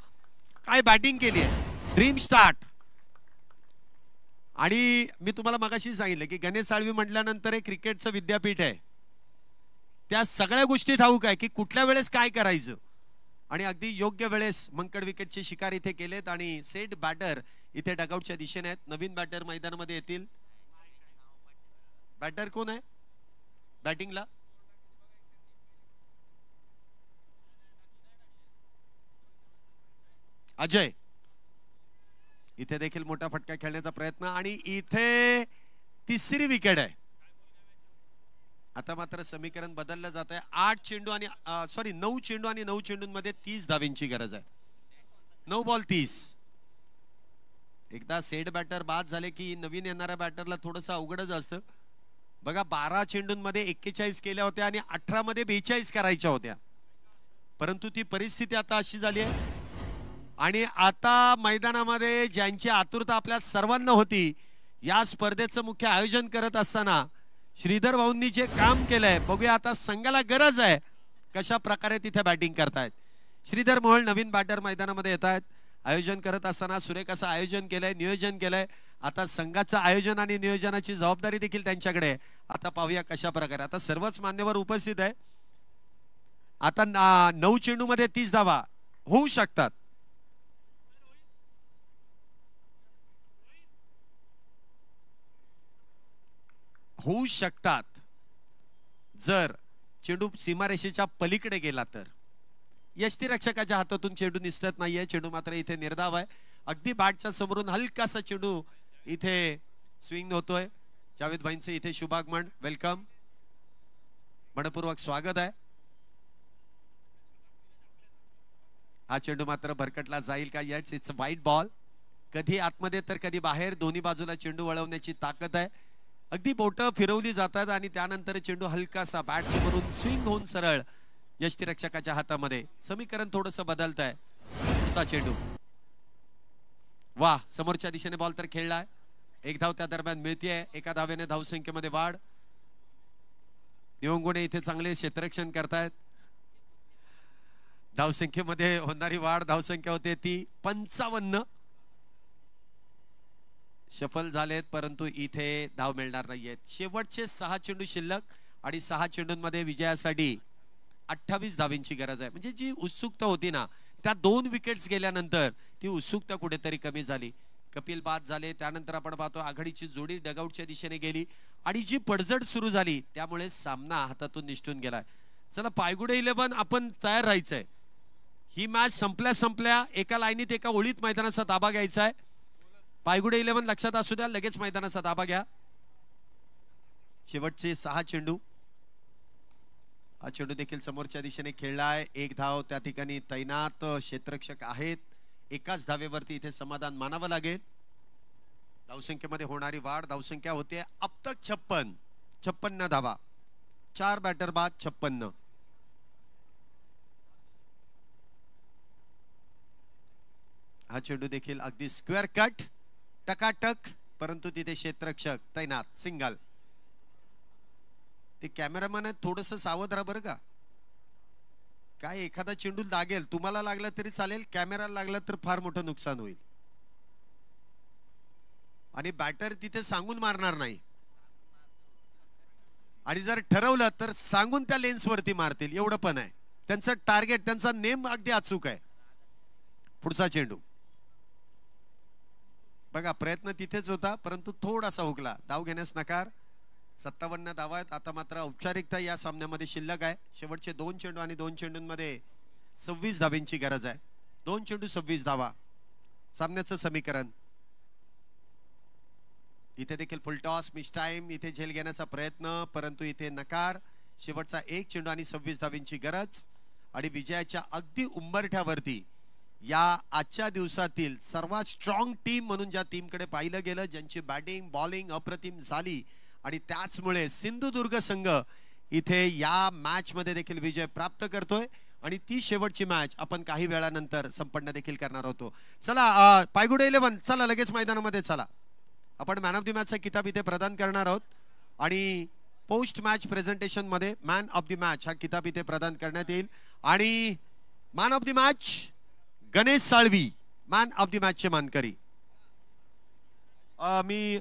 S2: काय बॅटिंग केली आहे. Dream start. आणि मी तुम्हाला मगाशी सांगितलं की गणेश साळवी म्हटल्यानंतर हे क्रिकेटचं विद्यापीठ आहे. त्या सगळ्या गोष्टी ठाऊक आहे की कुठल्या वेळेस काय करायचं आणि अगदी योग्य वेळेस मंकड विकेटचे शिकार इथे केलेत आणि सेट बॅटर इथे डगआउटच्या दिशेने आहेत. नवीन बॅटर मैदानामध्ये येतील. बॅटर कोण आहे बॅटिंगला. अजय. इथे देखील मोठा फटका खेळण्याचा प्रयत्न आणि इथे तिसरी विकेट आहे. आता मात्र समीकरण बदललं जात आहे. 8 चेंडू आणि 9 चेंडू आणि 9 चेंडूंमध्ये 30 धावींची गरज आहे. 9 बॉल 30. एकदा सेट बॅटर बाद झाले की नवीन येणाऱ्या बॅटरला थोडंसं अवघडच असतं. बघा 12 चेंडूंमध्ये 41 केल्या होत्या आणि 18 मध्ये 42 करायच्या होत्या, परंतु ती परिस्थिती आता अशी झाली आहे. आणि आता मैदानामध्ये ज्यांची आतुरता आपल्या सर्वांना होती, या स्पर्धेचं मुख्य आयोजन करत असताना श्रीधर भाऊंनी जे काम केलंय, बघूया आता संघाला गरज आहे कशा प्रकारे तिथे बॅटिंग करतायत. श्रीधर मोहोळ नवीन बॅटर मैदानामध्ये येत आहेत. आयोजन करत असताना सुरेख असं आयोजन केलंय, नियोजन केलंय. आता संघाचं आयोजन आणि नियोजनाची जबाबदारी देखील त्यांच्याकडे. आता पाहूया कशा प्रकारे. आता सर्वच मान्यवर उपस्थित आहे. आता 9 चेंडू मध्ये 30 धावा होऊ शकतात. होऊ शकतात जर चेंडू सीमारेषेच्या पलीकडे गेला तर. यष्टीरक्षकाच्या हातातून चेंडू निसटत नाहीये. चेंडू मात्र इथे निर्धाव आहे. अगदी बॅटच्या समोरून हलकासा चेंडू इथे स्विंग होतोय. जावेद भाईंचे इथे शुभागमन, वेलकम, मनपूर्वक स्वागत आहे. हा चेंडू मात्र भरकटला जाईल का? येट्स इट्स वाईट बॉल. कधी आतमध्ये तर कधी बाहेर, दोन्ही बाजूला चेंडू वळवण्याची ताकद आहे. अगदी बोटं फिरवली जातात आणि त्यानंतर चेंडू हलकासा बॅट समोरून स्विंग होऊन सरळ यष्टीरक्षकाच्या हातामध्ये. समीकरण थोडंसं बदलत आहे. पुढचा चेंडू, वा, समोरच्या दिशेने बॉल तर खेळलाय. एक धाव त्या दरम्यान मिळतेय. एका धावेने धावसंख्येमध्ये वाढ. निवंगुणे इथे चांगले क्षेत्ररक्षण करतायत. धावसंख्येमध्ये होणारी वाढ, धावसंख्या होते ती 55. सफल झालेत, परंतु इथे धाव मिळणार नाहीयेत. शेवटचे 6 चेंडू शिल्लक आणि 6 चेंडूंमध्ये विजयासाठी 28 धावींची गरज आहे. म्हणजे जी उत्सुकता होती ना, त्या 2 विकेट्स गेल्यानंतर ती उत्सुकता कुठेतरी कमी झाली. कपिल बाद झाले, त्यानंतर आपण पाहतो आघाडीची जोडी डगआउटच्या दिशेने गेली आणि जी पडझड सुरू झाली त्यामुळे सामना हातातून निसटून गेलाय. चला, पायगुडे 11 आपण तयार राहायचंय. ही मॅच संपल्या एका लाईनीत एका ओळीत मैदानाचा ताबा घ्यायचा आहे. पायगुडे 11 लक्षात असू द्या, लगेच मैदानाचा ताबा घ्या. शेवटचे 6 चेंडू. हा चेंडू देखील समोरच्या दिशेने खेळलाय. एक धाव त्या ठिकाणी तैनात क्षेत्ररक्षक आहेत. एकाच धावेवरती इथे समाधान मानावं लागेल. धावसंख्येमध्ये होणारी वाढ, धावसंख्या होते अब तक 56 धावा. 4 बॅटर बाद 56. हा चेंडू देखील अगदी स्क्वेअर कट, टकाटक, परंतु तिथे क्षेत्ररक्षक तैनात. सिंगल. ते कॅमेरामॅन आहे, थोडस सावध राहा बरं का. काय एखादा चेंडू लागेल, तुम्हाला लागला तरी चालेल, कॅमेराला लागला तर फार मोठं नुकसान होईल. आणि बॅटर तिथे सांगून मारणार नाही, आणि जर ठरवलं तर सांगून त्या लेन्स वरती मारतील, एवढं पण आहे त्यांचं टार्गेट. त्यांचा नेम अगदी अचूक आहे. पुढचा चेंडू बघा, प्रयत्न तिथेच होता परंतु थोडासा हुकला. धाव घेण्यास नकार. 57 धावा आहेत. आता मात्र औपचारिकता या सामन्यामध्ये शिल्लक आहे. शेवटचे 2 चेंडू आणि 2 चेंडूंमध्ये 26 धावींची गरज आहे. 2 चेंडू 26 धावा. सामन्याचं समीकरण. इथे देखील फुल टॉस, मिस टाइम, इथे झेल घेण्याचा प्रयत्न, परंतु इथे नकार. शेवटचा 1 चेंडू आणि 26 धावींची गरज. आणि विजयाच्या अगदी उंबरठ्यावरती या आजच्या दिवसातील सर्वात स्ट्रॉंग टीम म्हणून ज्या टीमकडे पाहिलं गेलं, ज्यांची बॅटिंग बॉलिंग अप्रतिम झाली, आणि त्याचमुळे सिंधुदुर्ग संघ इथे या मॅच मध्ये देखील विजय प्राप्त करतोय. आणि ती शेवटची मॅच आपण काही वेळानंतर संपन्न देखील करणार होतो. चला, पायगुडे 11 चला लगेच मैदानामध्ये चला. आपण मॅन ऑफ द मॅचचा किताब इथे प्रदान करणार आहोत. आणि पोस्ट मॅच प्रेझेंटेशन मध्ये मॅन ऑफ द मॅच हा किताब इथे प्रदान करण्यात येईल. आणि man of the match Ganesh Salvi, man of the मॅचचे मानकरी. मी